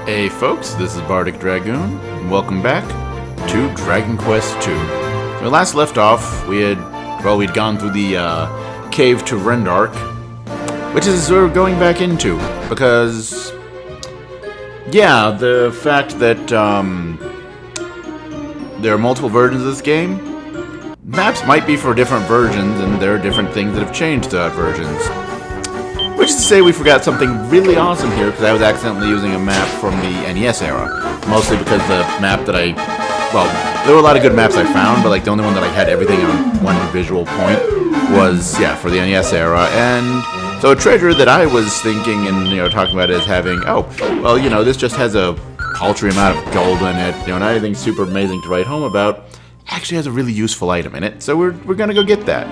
Hey folks, this is Bardic Dragoon, and welcome back to Dragon Quest II. When we last left off, we'd gone through the cave to Rendark, which is where we're going back into, because, yeah, the fact that there are multiple versions of this game, maps might be for different versions, and there are different things that have changed to versions. Which is to say we forgot something really awesome here, because I was accidentally using a map from the NES era. Mostly because the map that there were a lot of good maps I found, but like the only one that I had everything on one visual point was, yeah, for the NES era. And so a treasure that I was thinking and, talking about as having, this just has a paltry amount of gold in it, not anything super amazing to write home about, actually has a really useful item in it, so we're gonna go get that.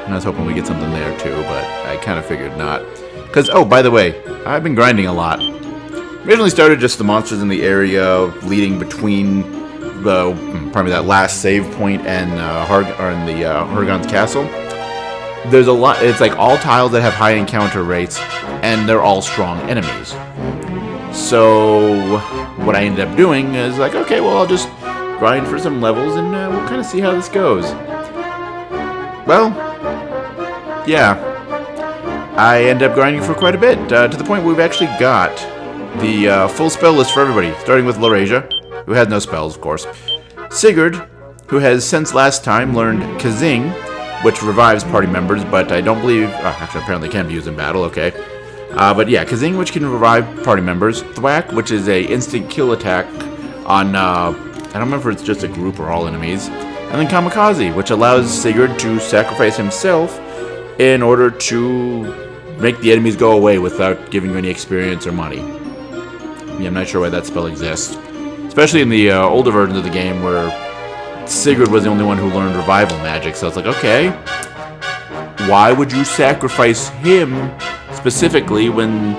And I was hoping we get something there too, but I kind of figured not. Because, by the way, I've been grinding a lot. Originally started just the monsters in the area leading between probably that last save point and Hargon's castle. There's a lot. It's like all tiles that have high encounter rates, and they're all strong enemies. So what I ended up doing is like, okay, well, I'll just grind for some levels, and we'll kind of see how this goes. Well, yeah, I end up grinding for quite a bit, to the point where we've actually got the full spell list for everybody, starting with Laurasia, who has no spells, of course. Sigurd, who has since last time learned Kazing, which revives party members, but I don't believe... actually, apparently can be used in battle, okay. But yeah, Kazing, which can revive party members. Thwack, which is a instant kill attack on... I don't remember if it's just a group or all enemies. And then Kamikaze, which allows Sigurd to sacrifice himself in order to make the enemies go away without giving you any experience or money. Yeah, I'm not sure why that spell exists. Especially in the older versions of the game where Sigurd was the only one who learned revival magic. So it's like, okay, why would you sacrifice him specifically when,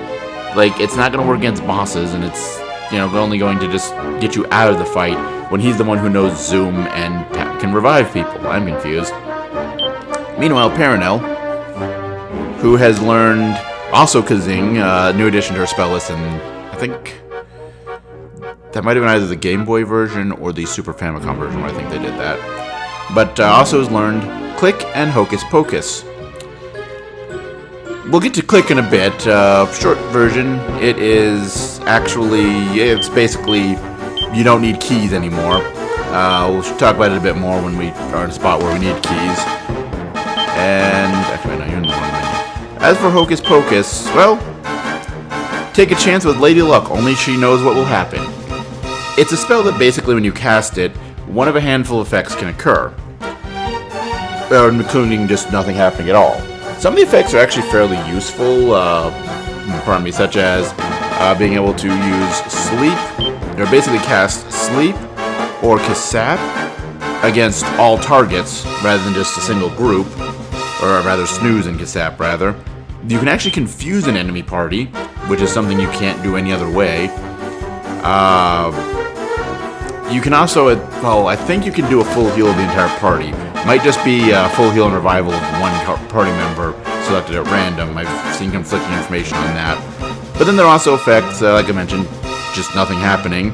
like, it's not going to work against bosses and it's, only going to just get you out of the fight when he's the one who knows Zoom and can revive people? I'm confused. Meanwhile, Perenelle, who has learned also Kazing, new addition to her spell list, and I think that might have been either the Game Boy version or the Super Famicom version where I think they did that. But also has learned Click and Hocus Pocus. We'll get to Click in a bit. Short version, it's basically you don't need keys anymore. We'll talk about it a bit more when we are in a spot where we need keys. And actually, no, you're in the wrong menu. As for Hocus Pocus, well, take a chance with Lady Luck, only she knows what will happen. It's a spell that basically when you cast it, one of a handful of effects can occur. Including just nothing happening at all. Some of the effects are actually fairly useful, such as being able to use Sleep, or basically cast Sleep or Kasap against all targets rather than just a single group. Or rather, Snooze and Kasap, rather. You can actually confuse an enemy party, which is something you can't do any other way. You can also, I think you can do a full heal of the entire party. Might just be a full heal and revival of one party member selected at random. I've seen conflicting information on that. But then there are also effects, like I mentioned, just nothing happening.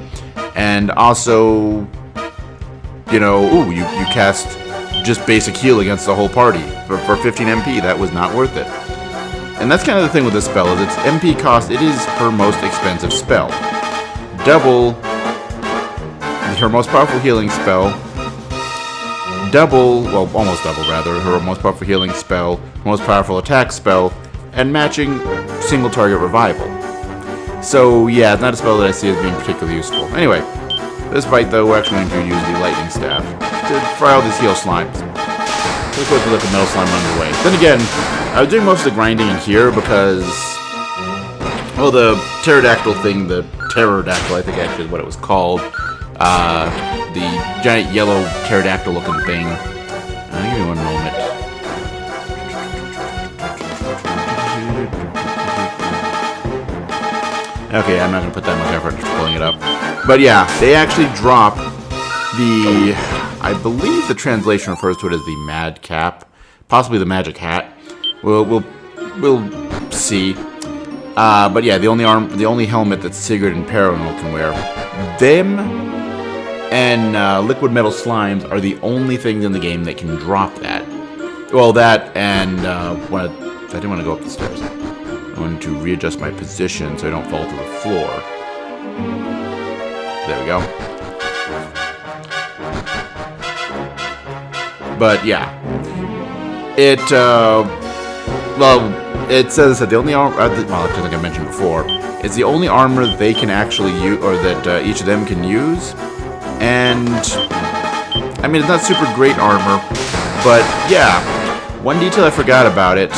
And also, you cast just basic heal against the whole party for 15 MP. That was not worth it. And that's kind of the thing with this spell, is its MP cost, it is her most expensive spell. Her most powerful healing spell, almost double rather, her most powerful healing spell, most powerful attack spell, and matching single target revival. So yeah, it's not a spell that I see as being particularly useful. Anyway, this fight though, we're actually going to use the lightning staff to fry all these heal slimes. We'll quickly let the metal slime run away. Then again, I was doing most of the grinding in here because, the pterodactyl thing, the pterodactyl, I think actually is what it was called. The giant yellow pterodactyl looking thing. Give me one moment. Okay, I'm not going to put that much effort into pulling it up. But yeah, they actually drop I believe the translation refers to it as the Mad Cap, possibly the Magic Hat. We'll see. But yeah, the only helmet that Sigurd and Peronal can wear. Them and liquid metal slimes are the only things in the game that can drop that. Well, that and I didn't want to go up the stairs. I wanted to readjust my position so I don't fall to the floor. There we go. But yeah, it it says that the only armor, I think I mentioned before, it's the only armor that they can actually use, or that each of them can use. And I mean, it's not super great armor, but yeah, one detail I forgot about it,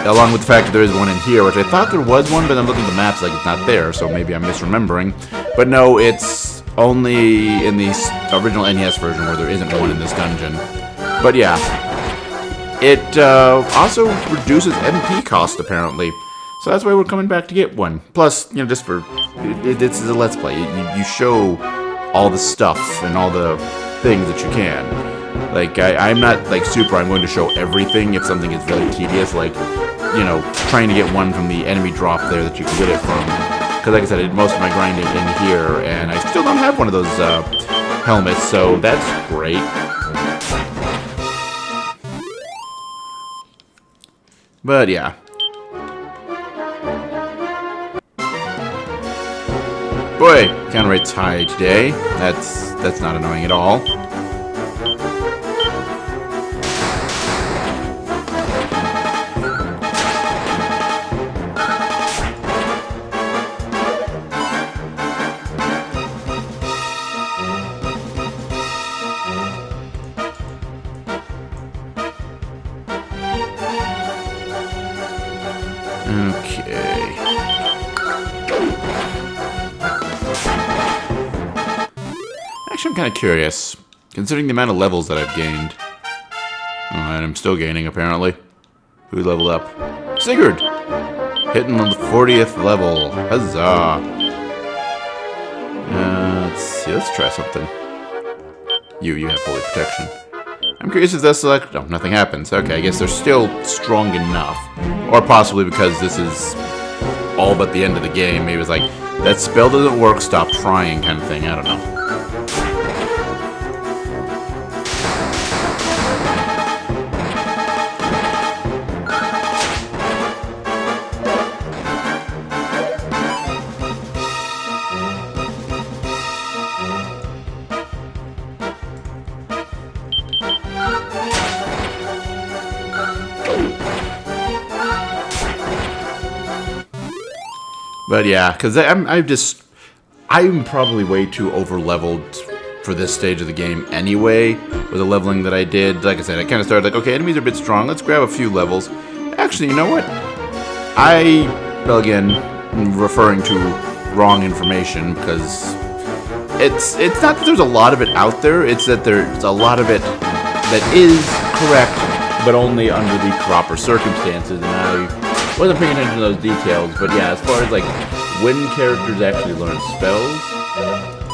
along with the fact that there is one in here, which I thought there was one, but I'm looking at the maps like it's not there, so maybe I'm misremembering. But no, it's only in the original NES version where there isn't one in this dungeon. But yeah, it also reduces MP cost apparently, so that's why we're coming back to get one. Plus, you know, just for this is a Let's Play, you show all the stuff and all the things that you can. Like I'm not like I'm going to show everything if something is really tedious, like, you know, trying to get one from the enemy drop there that you can get it from. Because like I said, I did most of my grinding in here, and I still don't have one of those helmets, so that's great. But yeah. Boy, counter rate's high today. That's not annoying at all. Okay. Actually, I'm kind of curious, considering the amount of levels that I've gained. Oh, and I'm still gaining, apparently. Who leveled up? Sigurd! Hitting on the 40th level. Huzzah! Let's see, let's try something. You have holy protection. I'm curious if that's like... No, nothing happens. Okay, I guess they're still strong enough. Or possibly because this is all but the end of the game. Maybe it's like, that spell doesn't work, stop trying kind of thing. I don't know. But yeah, because I'm probably way too over-leveled for this stage of the game anyway, with the leveling that I did. Like I said, I kind of started like, okay, enemies are a bit strong, let's grab a few levels. Actually, you know what? Well, again, referring to wrong information, because it's not that there's a lot of it out there, it's that there's a lot of it that is correct, but only under the proper circumstances, and I wasn't paying attention to those details. But yeah, as far as like when characters actually learn spells,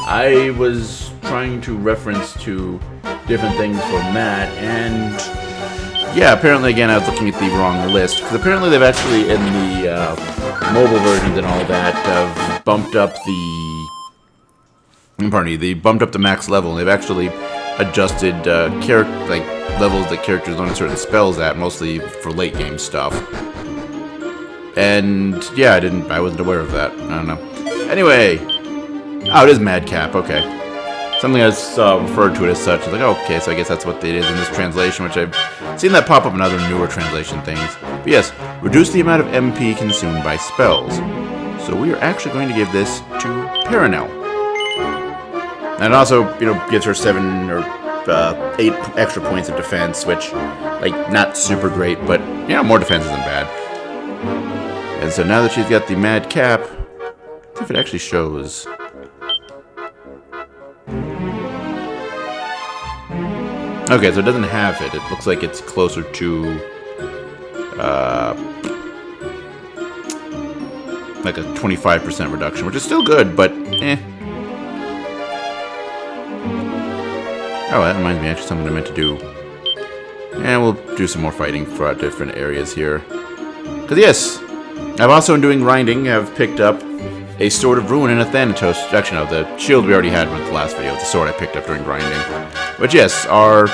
I was trying to reference to different things from that, and yeah, apparently again I was looking at the wrong list, because apparently they've actually in the mobile versions and all that have bumped up they bumped up the max level, and they've actually adjusted levels that characters learn certain spells at, mostly for late game stuff. And yeah, I wasn't aware of that. I don't know. Anyway, oh, it is Madcap. Okay, something I referred to it as such. It's like, oh, okay, so I guess that's what it is in this translation, which I've seen that pop up in other newer translation things. But yes, reduce the amount of MP consumed by spells. So we are actually going to give this to Peronal, and it also, you know, gives her 7 or 8 extra points of defense, which, like, not super great, but yeah, more defense isn't bad. And so now that she's got the Mad Cap, let's see if it actually shows. Okay, so it doesn't have it. It looks like it's closer to, like a 25% reduction, which is still good, but eh. Oh, that reminds me, actually, something I meant to do. And we'll do some more fighting throughout different areas here. Because yes, I've also, in doing grinding, have picked up a Sword of Ruin and a Thanatos. Actually, no, the shield we already had with the last video. It's the sword I picked up during grinding. But yes, are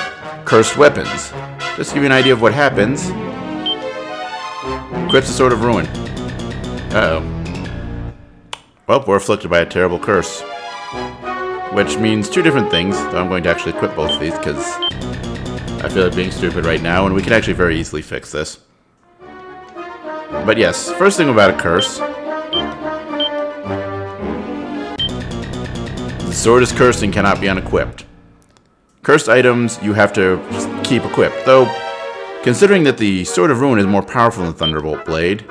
cursed weapons. Just to give you an idea of what happens. Equips the Sword of Ruin. Uh-oh. Well, we're afflicted by a terrible curse. Which means two different things, though I'm going to actually equip both of these, because I feel like being stupid right now, and we can actually very easily fix this. But yes, first thing about a curse. The sword is cursed and cannot be unequipped. Cursed items you have to keep equipped, though considering that the Sword of Ruin is more powerful than Thunderbolt Blade,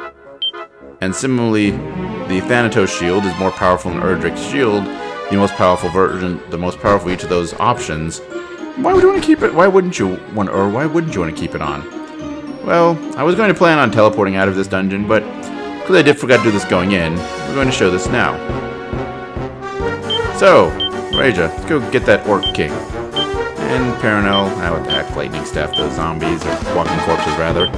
and similarly the Thanatos Shield is more powerful than Erdrick's Shield, the most powerful of each of those options, why would you want to keep it? Why wouldn't you want to keep it on? Well, I was going to plan on teleporting out of this dungeon, but because I did forget to do this going in, we're going to show this now. So, Raja, let's go get that Orc King. And Paranel, what the heck, lightning staff those zombies, or walking corpses rather.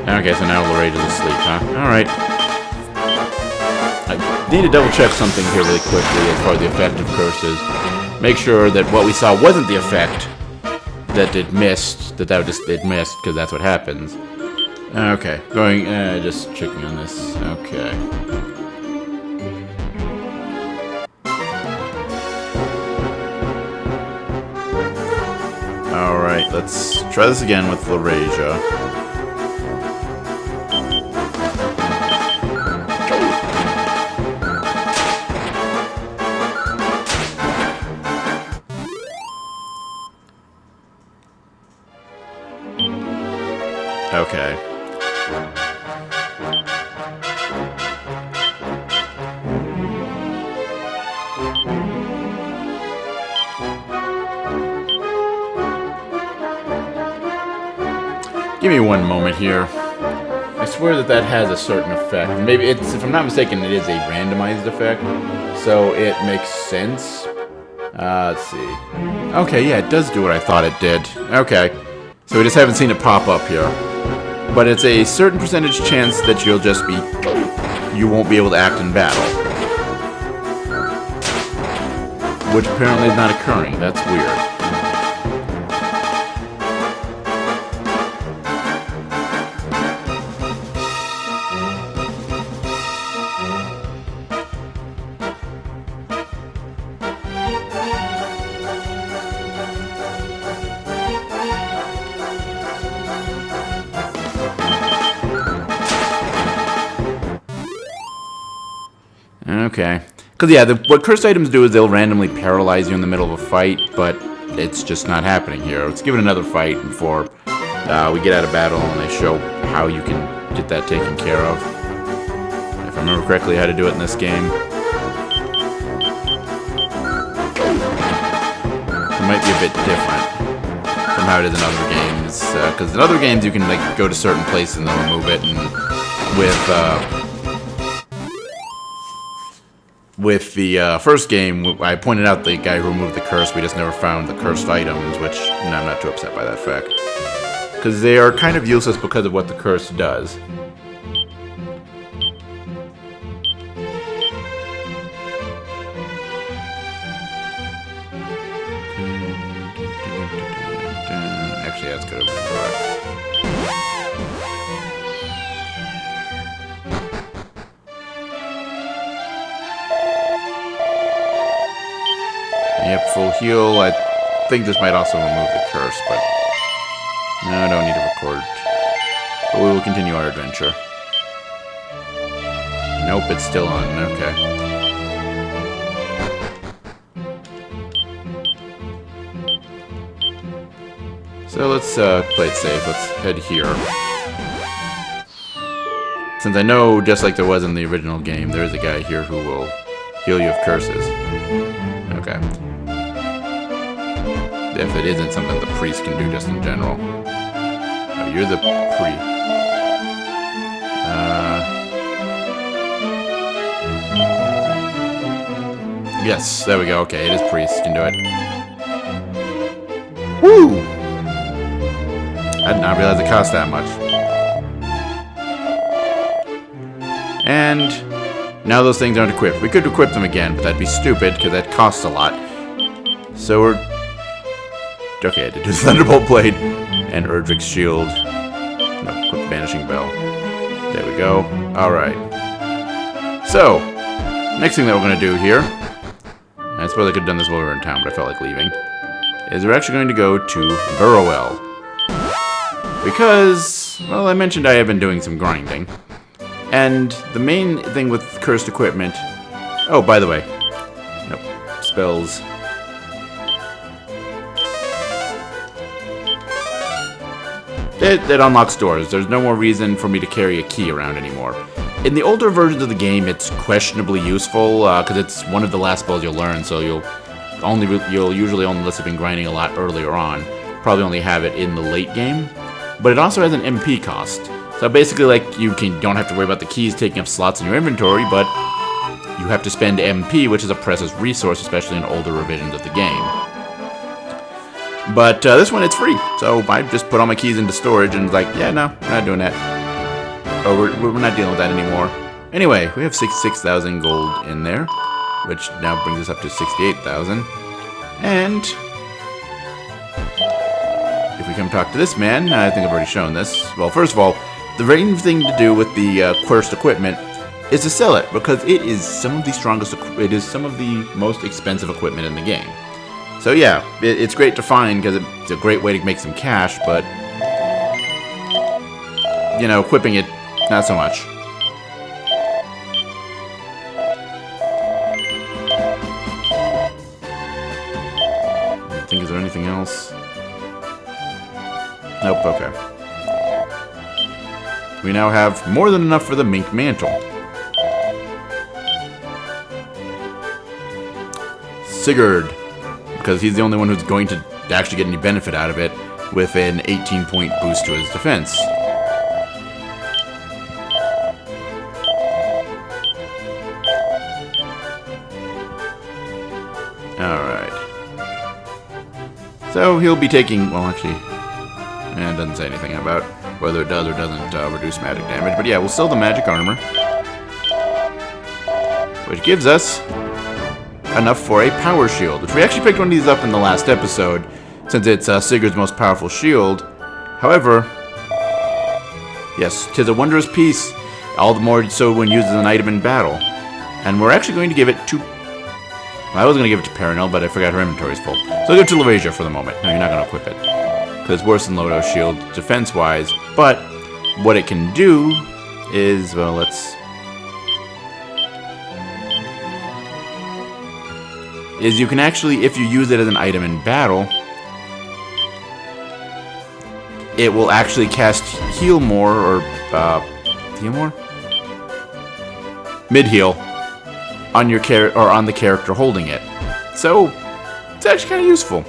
Okay, so now Lorraine is asleep, huh? Alright. I need to double check something here really quickly as far as the effect of curses. Make sure that what we saw wasn't the effect that it missed, it missed, because that's what happens. Okay, just checking on this. Okay. Alright, let's try this again with Laurasia. Okay. Give me one moment here. I swear that has a certain effect. Maybe it's, if I'm not mistaken, it is a randomized effect, so it makes sense. Let's see. Okay, yeah, it does do what I thought it did. Okay. So we just haven't seen it pop up here. But it's a certain percentage chance that you won't be able to act in battle. Which apparently is not occurring. That's weird. Okay. Because, yeah, what cursed items do is they'll randomly paralyze you in the middle of a fight, but it's just not happening here. Let's give it another fight before we get out of battle and they show how you can get that taken care of. If I remember correctly how to do it in this game. It might be a bit different from how it is in other games. Because in other games you can like go to certain places and they'll remove it, and with the first game, I pointed out the guy who removed the curse. We just never found the cursed items, which I'm not too upset by that fact. Because they are kind of useless because of what the curse does. Actually, that's good. Yep, full heal. I think this might also remove the curse, but no, I don't need to record. But we will continue our adventure. Nope, it's still on. Okay. So let's play it safe. Let's head here. Since I know, just like there was in the original game, there is a guy here who will heal you of curses. Okay. If it isn't something the priest can do just in general. Oh, you're the priest. Yes, there we go. Okay, it is priest. Can do it. Woo! I did not realize it cost that much. And now those things aren't equipped. We could equip them again, but that'd be stupid because that costs a lot. So we're... Okay, I did do Thunderbolt Blade and Erdrick's Shield. No, equip Vanishing Bell. There we go. Alright. So, next thing that we're going to do here, I suppose I could have done this while we were in town, but I felt like leaving, is we're actually going to go to Burrowell. Because, well, I mentioned I have been doing some grinding. And the main thing with cursed equipment... Oh, by the way. Nope. Spells. It unlocks doors. There's no more reason for me to carry a key around anymore. In the older versions of the game, it's questionably useful, because it's one of the last spells you'll learn, so you'll usually only, unless you've been grinding a lot earlier on, probably only have it in the late game. But it also has an MP cost. So basically, like, you don't have to worry about the keys taking up slots in your inventory, but you have to spend MP, which is a precious resource, especially in older revisions of the game. But this one, it's free. So I just put all my keys into storage and like, yeah, no, we're not doing that. Oh, we're not dealing with that anymore. Anyway, we have 66,000 gold in there, which now brings us up to 68,000. And if we come talk to this man, I think I've already shown this. Well, first of all, the main thing to do with the cursed equipment is to sell it, because it is some of the strongest, it is some of the most expensive equipment in the game. So yeah, it's great to find because it's a great way to make some cash, but, you know, equipping it, not so much. I think, is there anything else? Nope, okay. We now have more than enough for the Mink Mantle. Sigurd, because he's the only one who's going to actually get any benefit out of it, with an 18-point boost to his defense. Alright. So he'll be taking, well actually, it doesn't say anything about whether it does or doesn't reduce magic damage, but yeah, we'll sell the magic armor, which gives us enough for a power shield, which we actually picked one of these up in the last episode, since it's Sigurd's most powerful shield. However, yes, 'tis a wondrous piece, all the more so when used as an item in battle. And we're actually going to give it to... Well, I was going to give it to Perenelle, but I forgot her inventory's full. So I'll give it to Lavesia for the moment. No, you're not going to equip it, because it's worse than Lodo's shield defense-wise, but what it can do is, well, let's... is you can actually, if you use it as an item in battle, it will actually cast Heal More, or, Heal More? Mid-heal on your on the character holding it. So, it's actually kind of useful.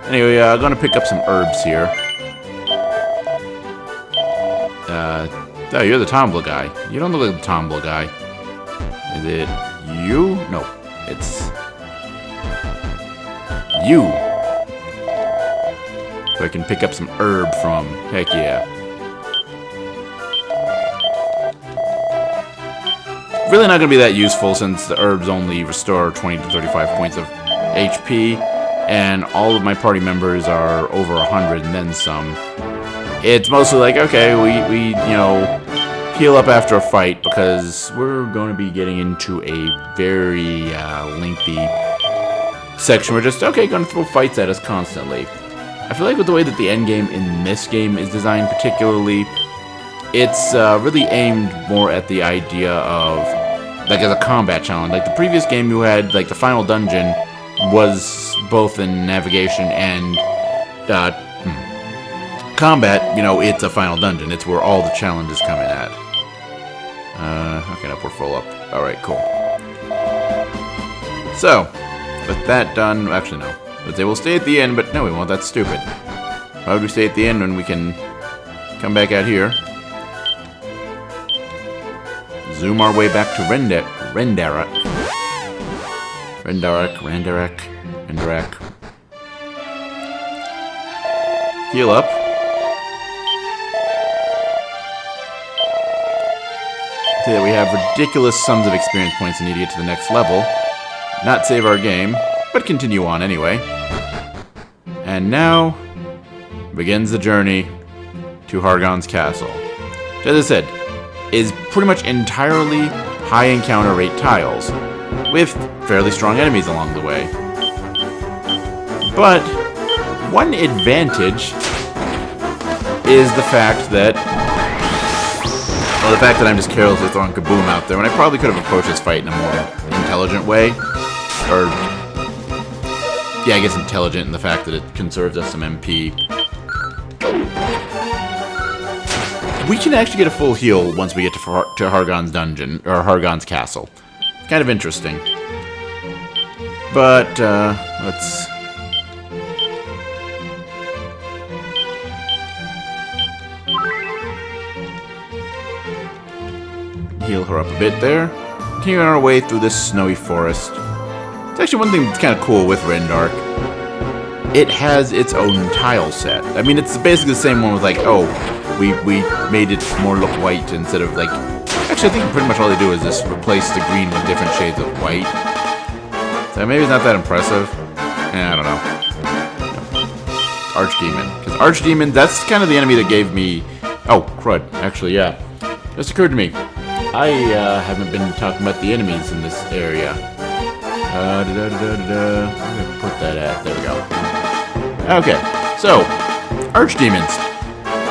Anyway, I'm going to pick up some herbs here. Oh, you're the Tombola guy. You don't look like the Tombola guy. Is it you? No, it's... you. So I can pick up some herb from. Heck yeah. Really not going to be that useful since the herbs only restore 20 to 35 points of HP, and all of my party members are over 100 and then some. It's mostly like, okay, we you know, heal up after a fight because we're going to be getting into a very lengthy section. We're just, okay, going to throw fights at us constantly. I feel like with the way that the endgame in this game is designed particularly, it's really aimed more at the idea of, like, as a combat challenge. Like the previous game you had, like the final dungeon was both in navigation and combat. You know, it's a final dungeon. It's where all the challenges come in at. Okay, nope, we're full up. Alright, cool. So, with that done, actually no, But they will stay at the end, but no, we won't. That's stupid. Why would we stay at the end when we can come back out here? Zoom our way back to Rendarak. Heal up. See that we have ridiculous sums of experience points and need to get to the next level. Not save our game, but continue on anyway. And now begins the journey to Hargon's castle. As I said, is pretty much entirely high encounter rate tiles, with fairly strong enemies along the way. But one advantage is the fact that, well, the fact that I'm just carelessly throwing Kaboom out there when I probably could have approached this fight in a more intelligent way. Or, yeah, I guess intelligent in the fact that it conserves us some MP. We can actually get a full heal once we get to Hargon's dungeon, or Hargon's castle. Kind of interesting. But, let's... heal her up a bit there. Continuing our way through this snowy forest. It's actually one thing that's kind of cool with Rendark. It has its own tile set. I mean, it's basically the same one with like, oh, we made it more look white instead of like... Actually, I think pretty much all they do is just replace the green with different shades of white. So maybe it's not that impressive. I don't know. Archdemon. Because Archdemon, that's kind of the enemy that gave me... Oh, crud. Actually, yeah. Just occurred to me. I haven't been talking about the enemies in this area. Where did I put that at? There we go. Okay, so, Archdemons.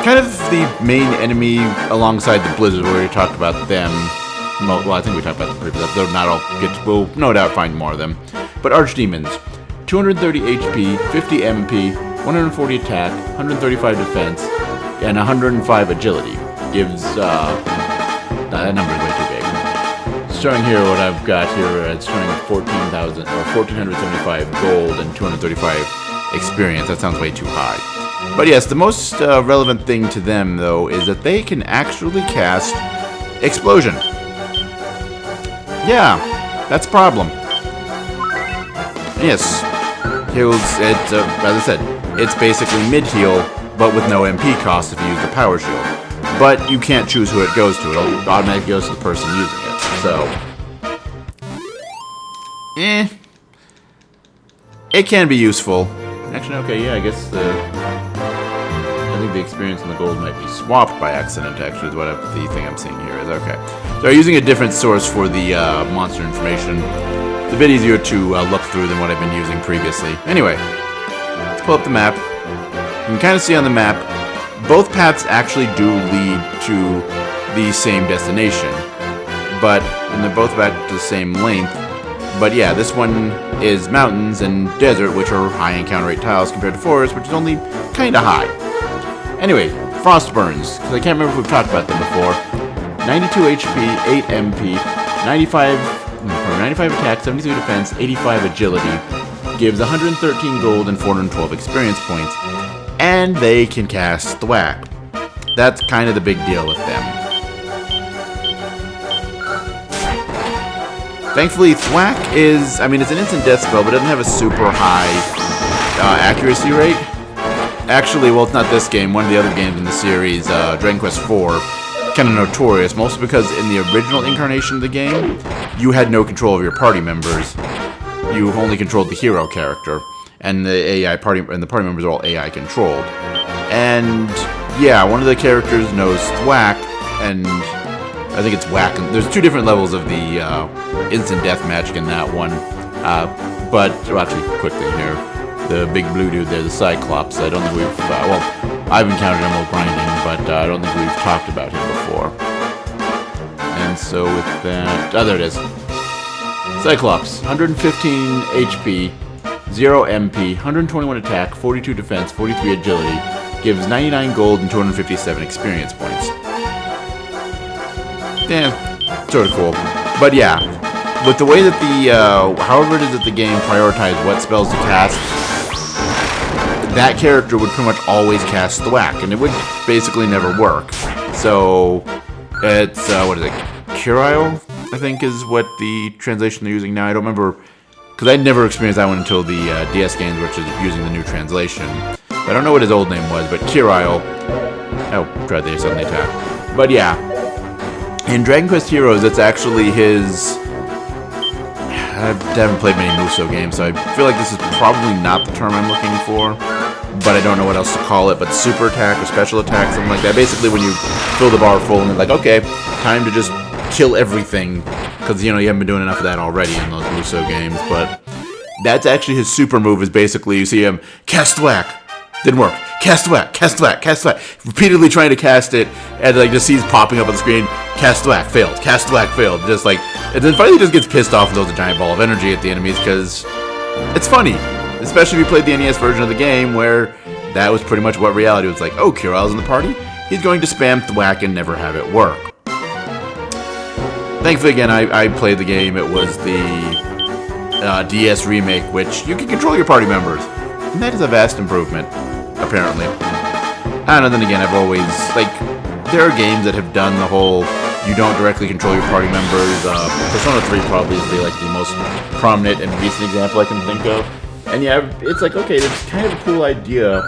Kind of the main enemy alongside the Blizzard. We already talked about them. Well, I think we talked about the previous episode. Not all we'll no doubt find more of them. But Archdemons. 230 HP, 50 MP, 140 attack, 135 defense, and 105 agility. Gives, that number is way too big. Showing here what I've got here, it's showing 14,000 or 1,475 gold and 235 experience. That sounds way too high. But yes, the most relevant thing to them, though, is that they can actually cast Explosion. Yeah, that's a problem. Yes, heals. It, as I said, it's basically mid-heal, but with no MP cost if you use the Power Shield. But you can't choose who it goes to. It automatically goes to the person using it. So, it can be useful. Actually, okay, yeah, I guess I think the experience and the gold might be swapped by accident, actually, is what the thing I'm seeing here is. Okay. So I'm using a different source for the monster information. It's a bit easier to look through than what I've been using previously. Anyway, let's pull up the map. You can kind of see on the map, both paths actually do lead to the same destination. And they're both about the same length. But yeah, this one is mountains and desert, which are high encounter rate tiles compared to forest, which is only kind of high. Anyway, Frostburns, because I can't remember if we've talked about them before. 92 HP, 8 MP, 95 attack, 73 defense, 85 agility. Gives 113 gold and 412 experience points. And they can cast Thwack. That's kind of the big deal with them. Thankfully, Thwack is, I mean, it's an instant death spell, but it doesn't have a super high accuracy rate. Actually, well, it's not this game. One of the other games in the series, Dragon Quest IV, kind of notorious, mostly because in the original incarnation of the game, you had no control of your party members. You only controlled the hero character, and the party members are all AI controlled. And yeah, one of the characters knows Thwack, and I think it's Whack. There's two different levels of the instant death magic in that one. But actually, quickly here, the big blue dude there, the Cyclops. I don't think we've well, I've encountered him while grinding, but I don't think we've talked about him before. And so with that, there it is. Cyclops, 115 HP, 0 MP, 121 attack, 42 defense, 43 agility, gives 99 gold and 257 experience points. Yeah, sort of cool. But yeah, with the way that the, however it is that the game prioritizes what spells to cast, that character would pretty much always cast Thwack, and it would basically never work. So it's what is it? Curile, I think, is what the translation they're using now. I don't remember, because I'd never experienced that one until the DS games, which is using the new translation. I don't know what his old name was, but Curile. Oh, tried they suddenly attack. But yeah, in Dragon Quest Heroes, it's actually his. I haven't played many Muso games, so I feel like this is probably not the term I'm looking for. But I don't know what else to call it. But super attack or special attack, something like that. Basically, when you fill the bar full and it's like, okay, time to just kill everything, because you haven't been doing enough of that already in those Muso games. But that's actually his super move. Is basically you see him cast Thwack, didn't work. Cast Thwack, cast Thwack, cast Thwack. Repeatedly trying to cast it, and like just sees popping up on the screen. Cast Thwack failed. Cast Thwack failed. Just like, and then finally just gets pissed off and throws a giant ball of energy at the enemies because it's funny, especially if you played the NES version of the game where that was pretty much what reality was like. Oh, Curile's in the party. He's going to spam Thwack and never have it work. Thankfully, again, I played the game. It was the DS remake, which you can control your party members, and that is a vast improvement, apparently. And then again, I've always, like, there are games that have done the whole you don't directly control your party members. Persona 3 probably is the most prominent and recent example I can think of. And yeah, it's like, okay, it's kind of a cool idea,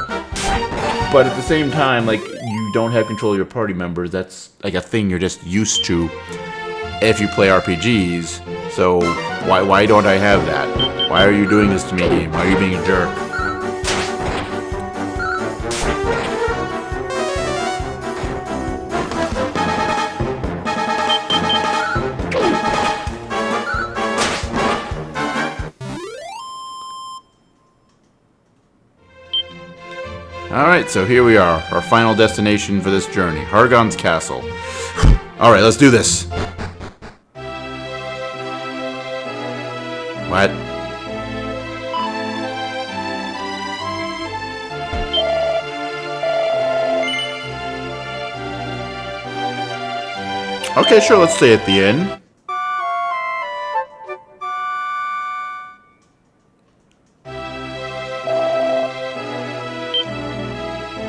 but at the same time, like, you don't have control of your party members. That's like a thing you're just used to if you play RPGs. So why don't I have that? Why are you doing this to me, game? Why are you being a jerk? Alright, so here we are, our final destination for this journey, Hargon's Castle. Alright, let's do this. What? Okay, sure, let's stay at the inn.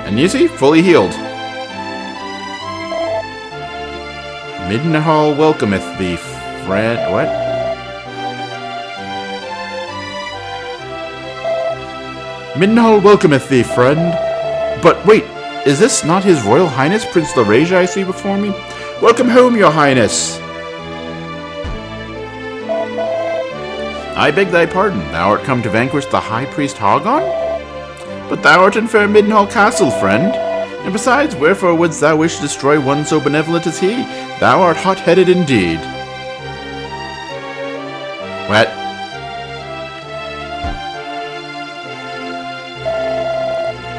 And you see, fully healed. Middenhall welcometh thee, friend. What? Middenhall welcometh thee, friend. But wait, is this not His Royal Highness Prince Lareja I see before me? Welcome home, Your Highness. I beg thy pardon. Thou art come to vanquish the High Priest Hargon? But thou art in fair Middenhall Castle, friend. And besides, wherefore wouldst thou wish to destroy one so benevolent as he? Thou art hot-headed indeed. What?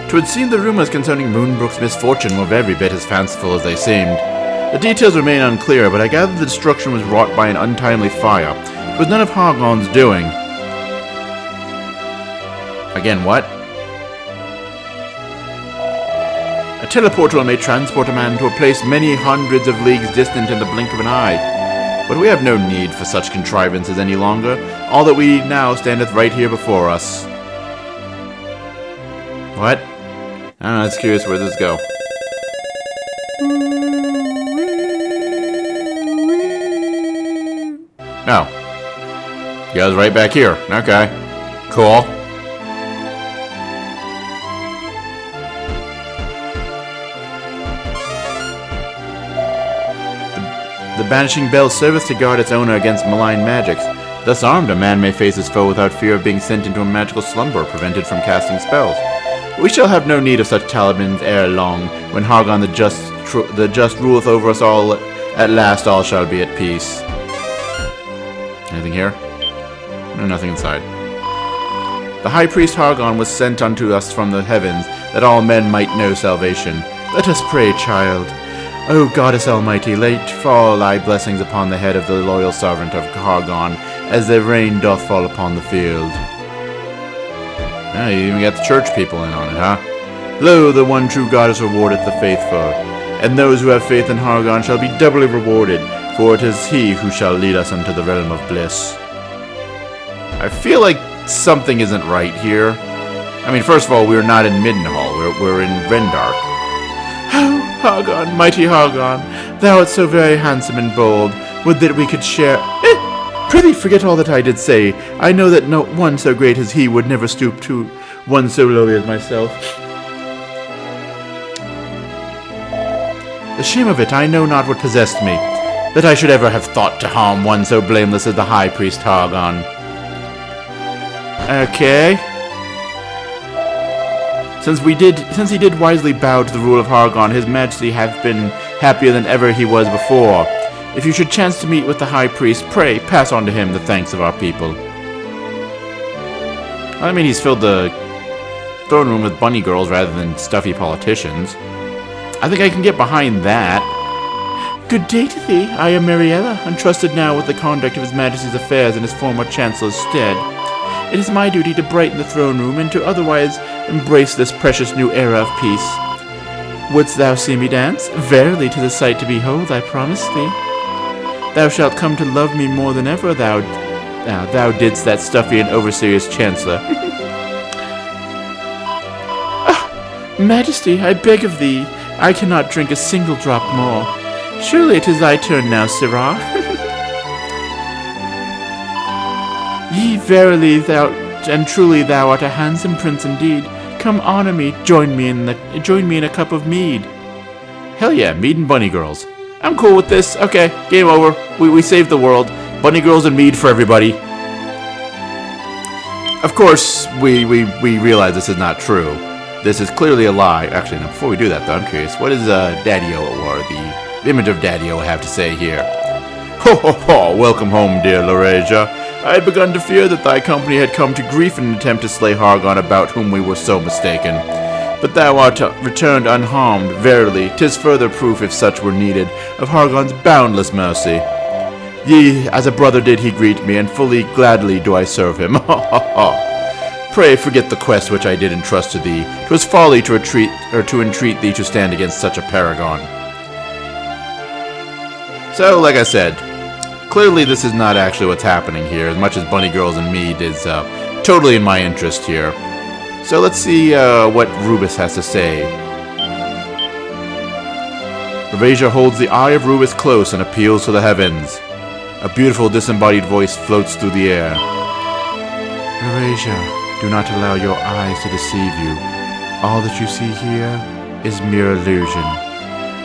Twould seem the rumors concerning Moonbrook's misfortune were every bit as fanciful as they seemed. The details remain unclear, but I gather the destruction was wrought by an untimely fire. It was none of Hargon's doing. Again, what? A teleportal may transport a man to a place many hundreds of leagues distant in the blink of an eye. But we have no need for such contrivances any longer. All that we need now standeth right here before us. What? I don't know, I was curious where this go. No. He goes right back here. Okay. Cool. The banishing bell serveth to guard its owner against malign magics. Thus armed, a man may face his foe without fear of being sent into a magical slumber or prevented from casting spells. We shall have no need of such talismans ere long, when Hargon the just ruleth over us all. At last all shall be at peace. Anything here? No, nothing inside. The High Priest Hargon was sent unto us from the heavens, that all men might know salvation. Let us pray, child. O Goddess Almighty, lay fall thy blessings upon the head of the loyal servant of Hargon, as the rain doth fall upon the field. Ah, you even got the church people in on it, huh? Lo, the one true goddess rewardeth the faithful, and those who have faith in Hargon shall be doubly rewarded, for it is he who shall lead us unto the realm of bliss. I feel like something isn't right here. I mean, first of all, we're not in Middenhall. We're in Rendark. Oh, Hargon, mighty Hargon, thou art so very handsome and bold. Would that we could share... Prithee, forget all that I did say. I know that no one so great as he would never stoop to one so lowly as myself. The shame of it, I know not what possessed me, that I should ever have thought to harm one so blameless as the High Priest Hargon. Okay. Since he did wisely bow to the rule of Hargon, his majesty hath been happier than ever he was before. If you should chance to meet with the High Priest, pray, pass on to him the thanks of our people. I mean, he's filled the throne room with bunny girls rather than stuffy politicians. I think I can get behind that. Good day to thee. I am Mariella, entrusted now with the conduct of his majesty's affairs in his former chancellor's stead. It is my duty to brighten the throne room and to otherwise embrace this precious new era of peace. Wouldst thou see me dance? Verily, 'tis a sight to behold, I promise thee. Thou shalt come to love me more than ever thou didst that stuffy and overserious chancellor. Majesty, I beg of thee, I cannot drink a single drop more. Surely it is thy turn now, Sirrah. Yea, verily, thou and truly thou art a handsome prince indeed. Come honor me, join me in a cup of mead. Hell yeah, mead and bunny girls. I'm cool with this. Okay, game over. We saved the world. Bunny girls and mead for everybody. Of course, we realize this is not true. This is clearly a lie. Actually, no, before we do that, though, I'm curious. What does Daddy-O, or the image of Daddy-O, have to say here? Ho ho ho! Welcome home, dear Laurasia. I had begun to fear that thy company had come to grief in an attempt to slay Hargon, about whom we were so mistaken. But thou art returned unharmed. Verily, 'tis further proof, if such were needed, of Hargon's boundless mercy. Yea, as a brother did he greet me, and fully gladly do I serve him. Ha ha ha! Pray forget the quest which I did entrust to thee. 'Twas folly to entreat thee to stand against such a paragon. So, like I said, clearly this is not actually what's happening here, as much as Bunny Girls and Mead is totally in my interest here. So let's see what Rubus has to say. Laurasia holds the eye of Rubus close and appeals to the heavens. A beautiful disembodied voice floats through the air. Laurasia, do not allow your eyes to deceive you. All that you see here is mere illusion.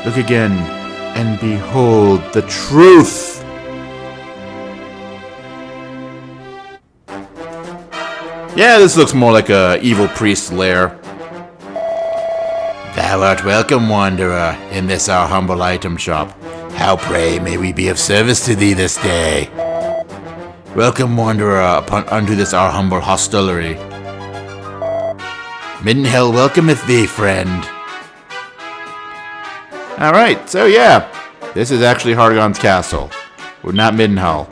Look again, and behold the truth! Yeah, this looks more like a evil priest's lair. Thou art welcome, wanderer, in this our humble item shop. How, pray, may we be of service to thee this day? Welcome, wanderer, unto this our humble hostelry. Middenhell welcometh thee, friend. Alright, so yeah, this is actually Hargon's castle. We're not Middenhall.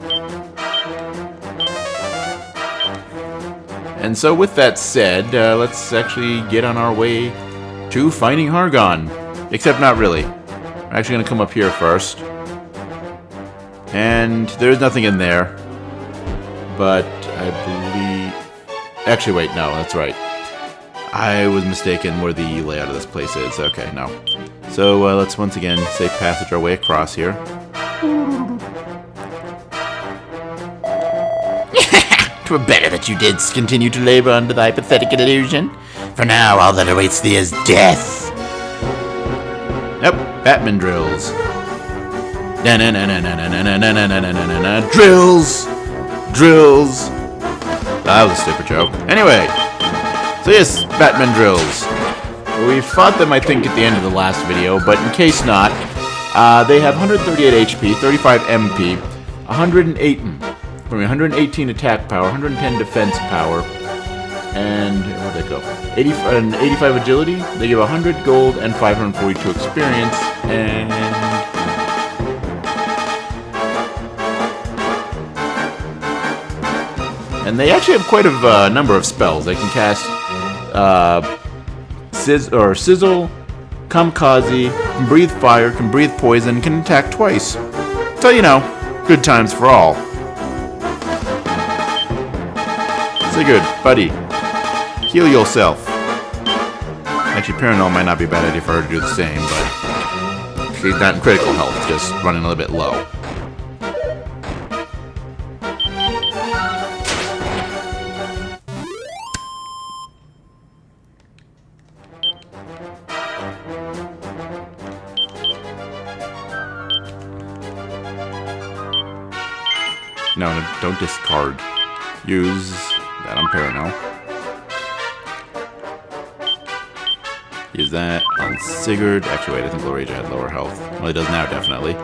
And so with that said, let's actually get on our way to finding Hargon. Except not really. We're actually going to come up here first. And there's nothing in there. But I believe... Actually, wait, no, that's right. I was mistaken where the layout of this place is. Okay, no. So let's once again safe passage our way across here. "'Twere better that you didst continue to labor under thy pathetic illusion. For now, all that awaits thee is death." Yep, Batman drills. Drills! Drills! That was a stupid joke. Anyway, so yes, Batman drills. We fought them, I think, at the end of the last video, but in case not, they have 138 HP, 35 MP, 118 attack power, 110 defense power, and where'd they go? 85 agility. They give 100 gold and 542 experience, and they actually have quite a number of spells. They can cast Sizzle, Kamikaze, can breathe fire, can breathe poison, can attack twice. So, you know, good times for all. So good, buddy. heal yourself. Actually, Paranol might not be a bad idea for her to do the same, but she's not in critical health, just running a little bit low. No, don't discard. Use that on Paranol. Use that on Sigurd. Actually, wait, I think Laurasia had lower health. Well, it does now, definitely.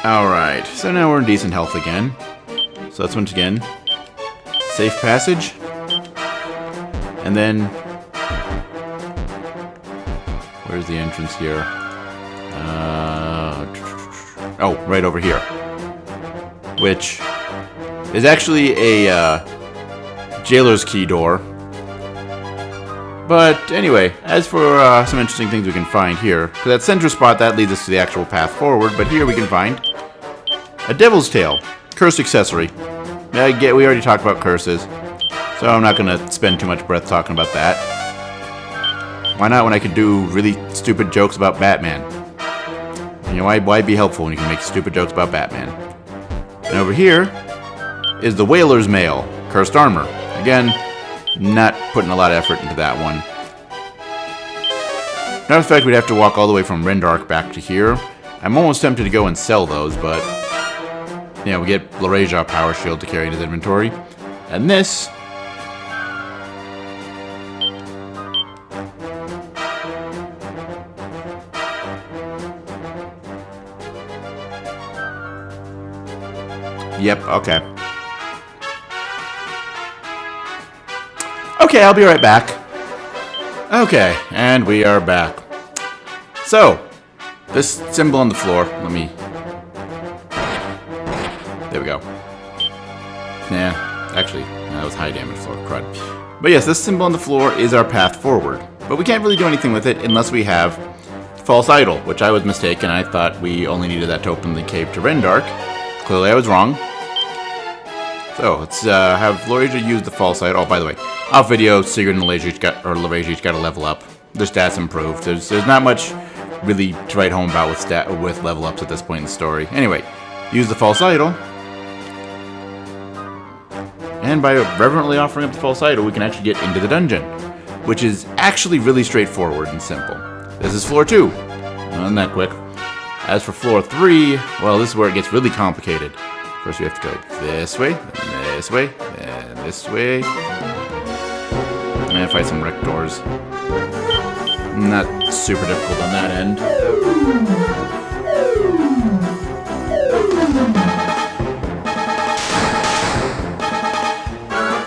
Alright, so now we're in decent health again. So that's once again safe passage. And then where's the entrance here? Oh, right over here. Which is actually a jailer's key door. But anyway, as for some interesting things we can find here, because that center spot, that leads us to the actual path forward, but here we can find a devil's tail, curse accessory. We already talked about curses, so I'm not going to spend too much breath talking about that. Why not when I could do really stupid jokes about Batman? You know, why be helpful when you can make stupid jokes about Batman? And over here is the Whaler's Mail, cursed armor. Again, not putting a lot of effort into that one. Matter of fact, we'd have to walk all the way from Rendark back to here. I'm almost tempted to go and sell those, but yeah, we get Laurasia Power Shield to carry in his inventory. And this yep, okay. Okay, I'll be right back. Okay, and we are back. So, this symbol on the floor, let me... There we go. Yeah, actually, that was high damage floor, crud. But yes, this symbol on the floor is our path forward. But we can't really do anything with it unless we have False Idol, which I was mistaken. I thought we only needed that to open the cave to Rendark. Clearly I was wrong. So, let's have Laurasia use the False Idol. Oh, by the way, off video, Sigurd and Laurasia each got to level up. Their stats improved. There's not much really to write home about with level ups at this point in the story. Anyway, use the False Idol. And by reverently offering up the False Idol, we can actually get into the dungeon, which is actually really straightforward and simple. This is floor 2. Not that quick. As for floor 3, well, this is where it gets really complicated. First, we have to go this way, then this way, then this way. And fight some wreck doors. Not super difficult on that end.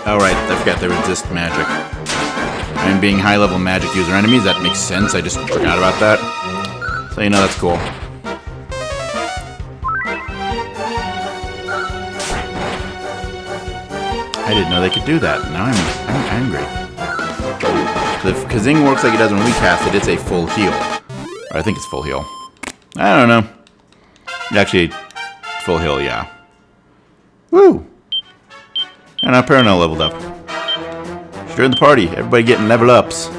Alright, I forgot they resist magic. And being high-level magic user enemies, that makes sense. I just forgot about that. So, you know, that's cool. I didn't know they could do that. Now I'm angry. If Kazing works like it does when we cast it, it's a full heal. Or I think it's full heal. I don't know. Actually, full heal, yeah. Woo! And our Paranol leveled up. Join the party. Everybody getting level ups.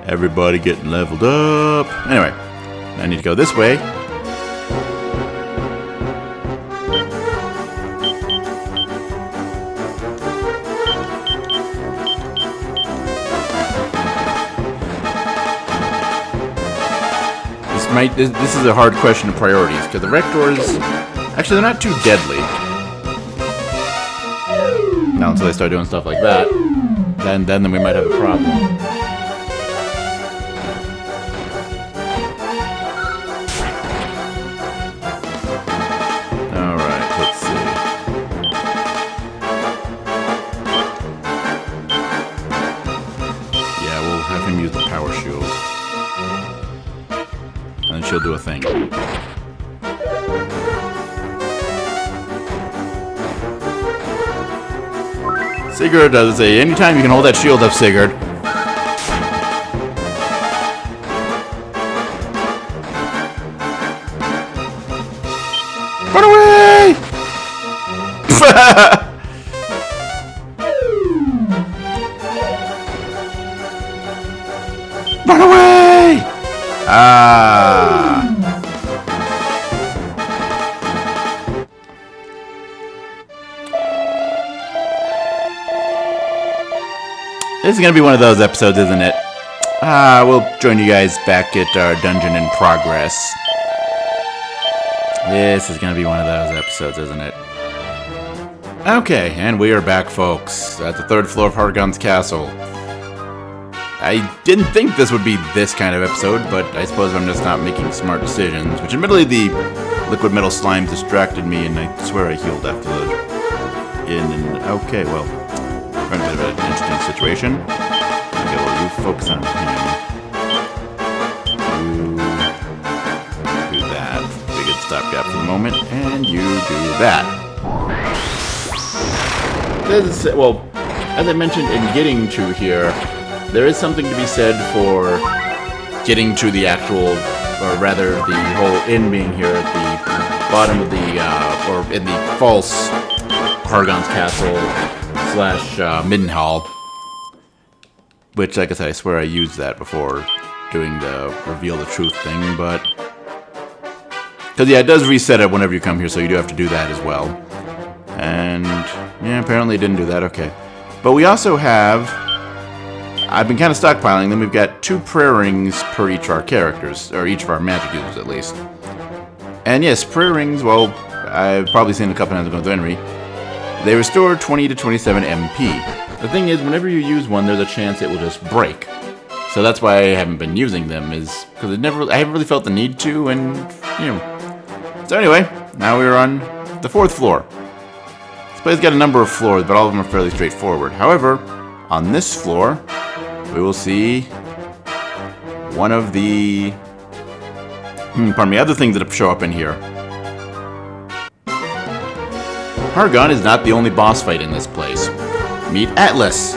Everybody getting leveled up. Anyway, I need to go this way. This is a hard question of priorities, because the wreck doors, actually, they're not too deadly. Now, until they start doing stuff like that, then we might have a problem. Alright, let's see. Yeah, we'll have him use the power shield. And she'll do a thing. Sigurd does say, anytime you can hold that shield up, Sigurd. Run away! Run away! Ah. This is going to be one of those episodes, isn't it? We'll join you guys back at our dungeon in progress. This is going to be one of those episodes, isn't it? Okay, and we are back, folks, at the 3rd floor of Hargon's castle. I didn't think this would be this kind of episode, but I suppose I'm just not making smart decisions, which admittedly the liquid metal slime distracted me, and I swear I healed after the... Okay, well, we're in a bit of an interesting situation. Okay, well, you focus on him. You do that. Be a good stopgap for the moment, and you do that. Well, as I mentioned in getting to here, there is something to be said for getting to the actual, or rather the whole inn being here at the bottom of the, or in the false Hargon's castle / Middenhall. Which, like I said, I swear I used that before doing the reveal the truth thing, but... Because, yeah, it does reset it whenever you come here, so you do have to do that as well. And, yeah, apparently it didn't do that, okay. But we also have... I've been kind of stockpiling them. We've got 2 prayer rings per each of our characters, or each of our magic users at least. And yes, prayer rings, well, I've probably seen a couple times going through Henry. They restore 20 to 27 MP. The thing is, whenever you use one, there's a chance it will just break. So that's why I haven't been using them, is because I haven't really felt the need to, and, you know. So anyway, now we're on the 4th floor. This place has got a number of floors, but all of them are fairly straightforward. However, on this floor, we will see one of the other things that show up in here. Hargon is not the only boss fight in this place. Meet Atlas.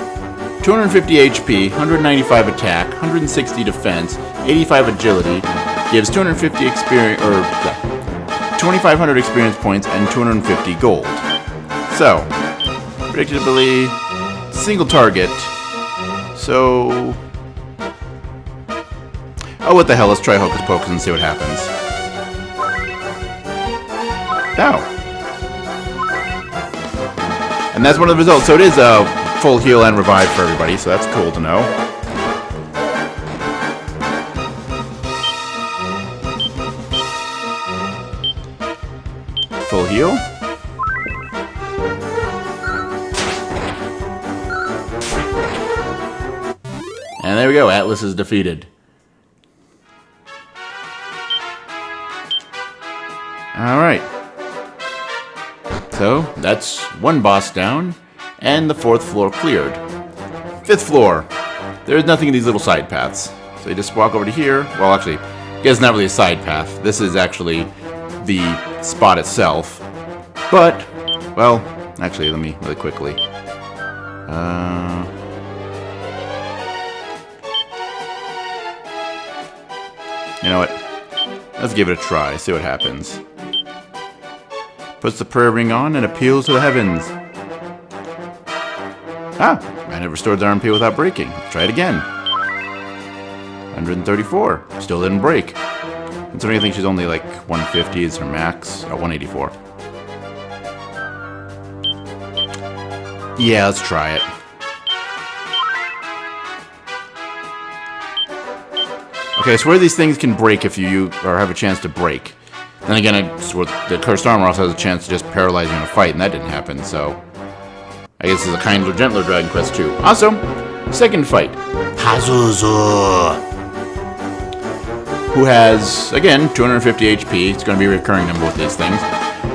250 HP, 195 attack, 160 defense, 85 agility, gives 250 experience, or 2,500 experience points and 250 gold. So, predictably, single target. So... Oh, what the hell, let's try Hocus Pocus and see what happens. Now. And that's one of the results. So it is a full heal and revive for everybody, so that's cool to know. Full heal. And there we go, Atlas is defeated. Alright. So, that's one boss down, and the 4th floor cleared. 5th floor. There's nothing in these little side paths. So you just walk over to here. Well, actually, I guess it's not really a side path. This is actually the spot itself. But, well, actually, let me really quickly. You know what? Let's give it a try, see what happens. Puts the prayer ring on and appeals to the heavens. And it restores our MP without breaking. Let's try it again. 134. Still didn't break. Considering I think she's only like 150 is her max. 184. Yeah, let's try it. Okay, so where these things can break if you or have a chance to break. Then again, the cursed armor also has a chance to just paralyze you in a fight, and that didn't happen, so... I guess this is a kinder, gentler Dragon Quest 2. Also, second fight. Pazuzu! Who has, again, 250 HP. It's going to be a recurring number with these things.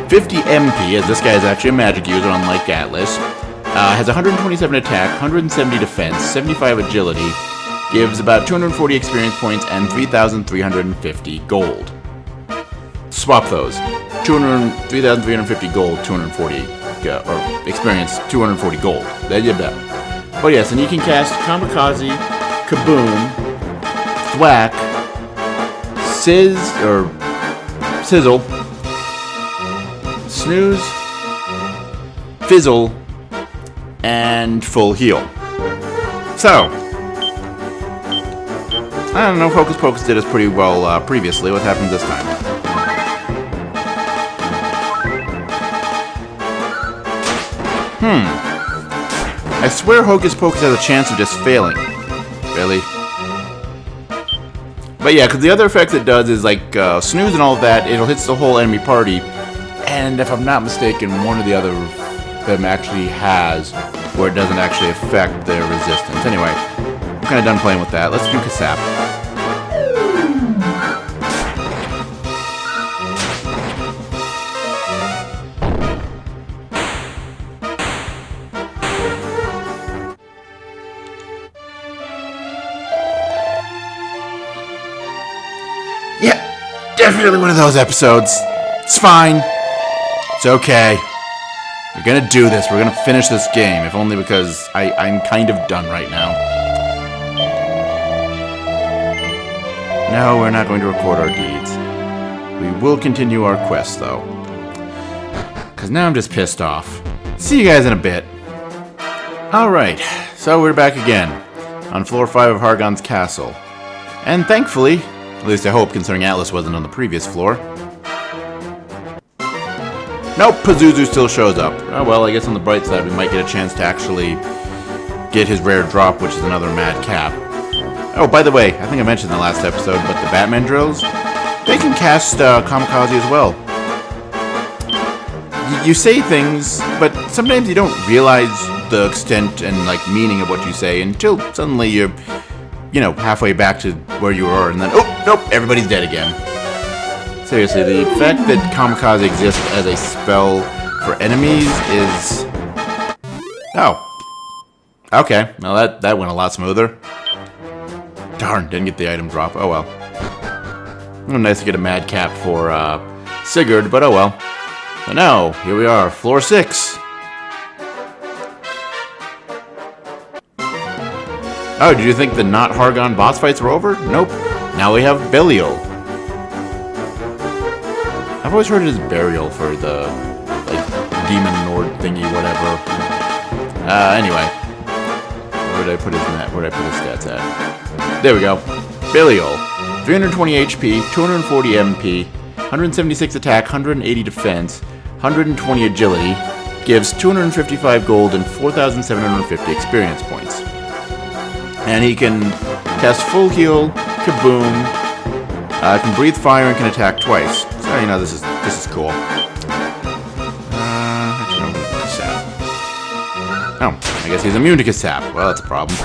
50 MP, as this guy is actually a magic user, unlike Atlas. Has 127 attack, 170 defense, 75 agility. Gives about 240 experience points and 3,350 gold. Swap those. 3,350 gold, 240 or experience 240 gold. But yes, and you can cast Kamikaze, Kaboom, Thwack, Sizzle, Snooze, Fizzle, and Full Heal. So, I don't know, Hocus Pocus did us pretty well previously. What happened this time? I swear Hocus Pocus has a chance of just failing. Really? But yeah, because the other effects it does is like Snooze and all of that, it'll hit the whole enemy party. And if I'm not mistaken, one or the other of them actually has where it doesn't actually affect their resistance. Anyway, I'm kind of done playing with that. Let's do Kasap. Definitely one of those episodes. It's fine. It's okay. We're gonna do this. We're gonna finish this game, if only because I'm kind of done right now. No, we're not going to record our deeds. We will continue our quest, though. Because now I'm just pissed off. See you guys in a bit. Alright, so we're back again on floor 5 of Hargon's castle. And thankfully, at least I hope, considering Atlas wasn't on the previous floor. Nope, Pazuzu still shows up. Oh well, I guess on the bright side we might get a chance to actually get his rare drop, which is another Mad Cap. Oh, by the way, I think I mentioned in the last episode, but the Batman drills, they can cast Kamikaze as well. You say things, but sometimes you don't realize the extent and like meaning of what you say until suddenly you're, you know, halfway back to where you were, and then, oh, nope, everybody's dead again. Seriously, the fact that Kamikaze exists as a spell for enemies is... Oh. Okay, well that went a lot smoother. Darn, didn't get the item drop, oh well. Oh, nice to get a Mad Cap for Sigurd, but oh well. So now, here we are, floor 6. Oh, did you think the not Hargon boss fights were over? Nope. Now we have Belial. I've always heard it as Burial for the, like, Demon Nord thingy, whatever. Anyway. Where did I put his net? Where did I put his stats at? There we go. Belial. 320 HP, 240 MP, 176 attack, 180 defense, 120 agility, gives 255 gold and 4,750 experience points. And he can cast Full Heal, Kaboom, can breathe fire and can attack twice. So, you know, this is cool. Actually, no, Kasap. Oh, I guess he's immune to Kasap. Well, that's a problem.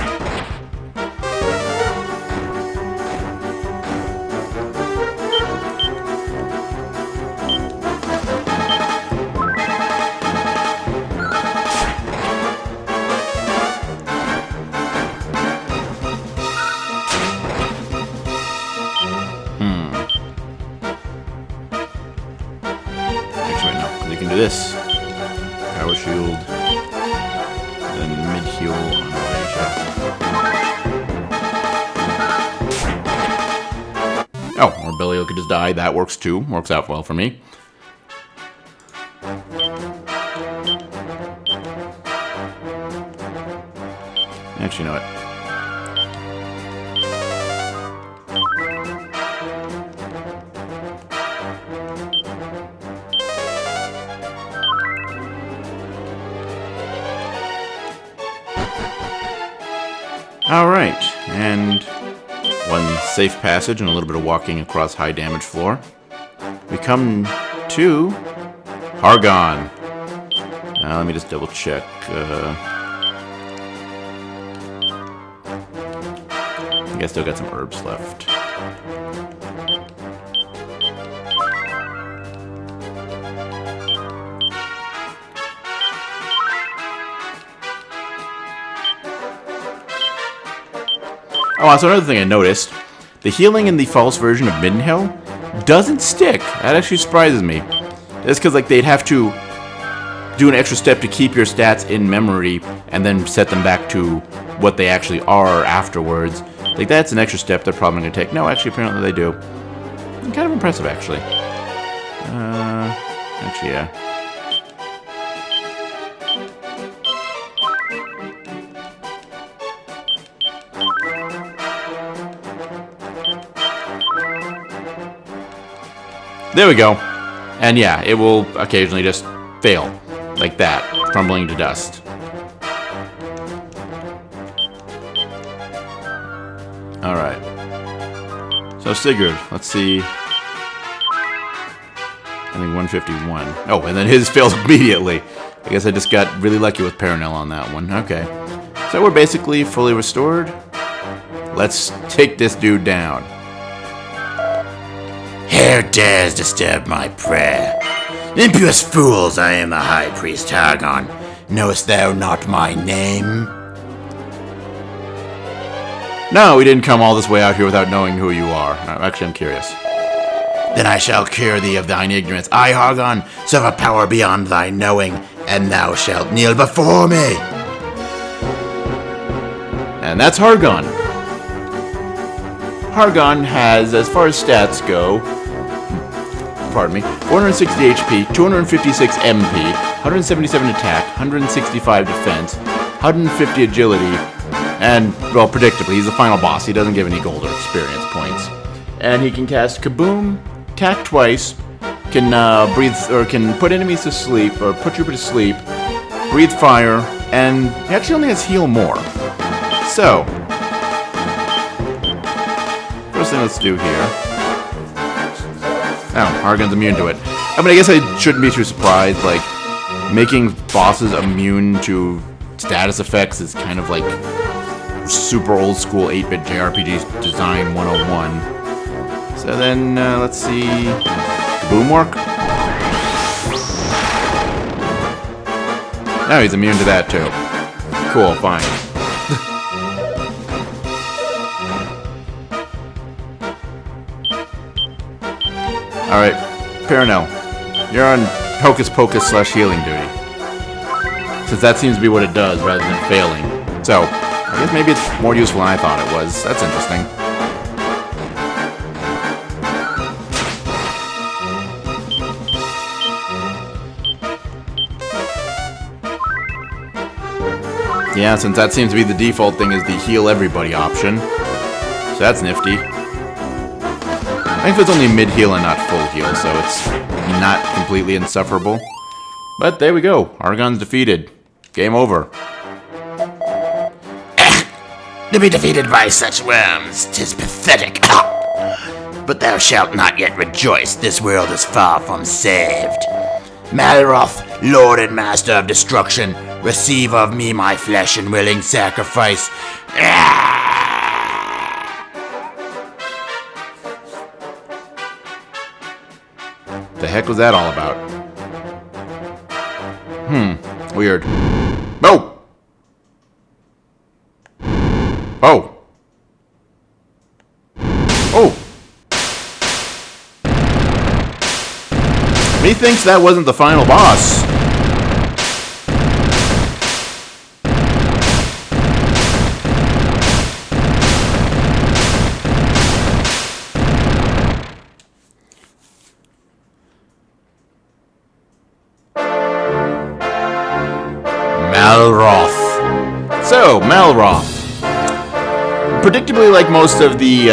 This power shield, then mid heal on Malaysia. Oh, or Belial could just die. That works too. Works out well for me. Actually, you know what? Alright, and one safe passage and a little bit of walking across high damage floor. We come to Hargon. Let me just double check. I think I still got some herbs left. Oh, so another thing I noticed, the healing in the false version of Middenhell doesn't stick. That actually surprises me. That's because, like, they'd have to do an extra step to keep your stats in memory and then set them back to what they actually are afterwards. Like, that's an extra step they're probably going to take. No, actually, apparently they do. Kind of impressive, actually. Actually, yeah. There we go. And yeah, it will occasionally just fail. Like that. Crumbling to dust. Alright. So Sigurd, let's see. I think 151. Oh, and then his fails immediately. I guess I just got really lucky with Paranel on that one. Okay. So we're basically fully restored. Let's take this dude down. Who dares disturb my prayer? Impious fools, I am the High Priest Hargon. Knowest thou not my name? No, we didn't come all this way out here without knowing who you are. Actually, I'm curious. Then I shall cure thee of thine ignorance. I, Hargon, serve a power beyond thy knowing, and thou shalt kneel before me. And that's Hargon. Hargon has, as far as stats go, 460 HP, 256 MP, 177 attack, 165 defense, 150 agility, and, well, predictably, he's the final boss. He doesn't give any gold or experience points. And he can cast Kaboom, attack twice, can breathe, or can put enemies to sleep, or put trooper to sleep, breathe fire, and he actually only has heal more. So, first thing let's do here. Oh, Hargon's immune to it. I mean, I guess I shouldn't be too surprised. Like, making bosses immune to status effects is kind of like super old school 8-bit JRPG design 101. So then, let's see. Boom work? No, he's immune to that too. Cool, fine. Alright, Paranel, you're on Hocus Pocus / healing duty. Since that seems to be what it does rather than failing. So, I guess maybe it's more useful than I thought it was. That's interesting. Yeah, since that seems to be the default thing is the heal everybody option. So that's nifty. I think it's only mid-heal and not full heal, so it's not completely insufferable. But there we go. Hargon's defeated. Game over. To be defeated by such worms, 'tis pathetic. But thou shalt not yet rejoice, this world is far from saved. Malroth, Lord and Master of Destruction, receive of me my flesh and willing sacrifice. The heck was that all about? Weird. Oh! Oh! Oh! Methinks that wasn't the final boss. Malroth. So, Malroth. Predictably, like most of the,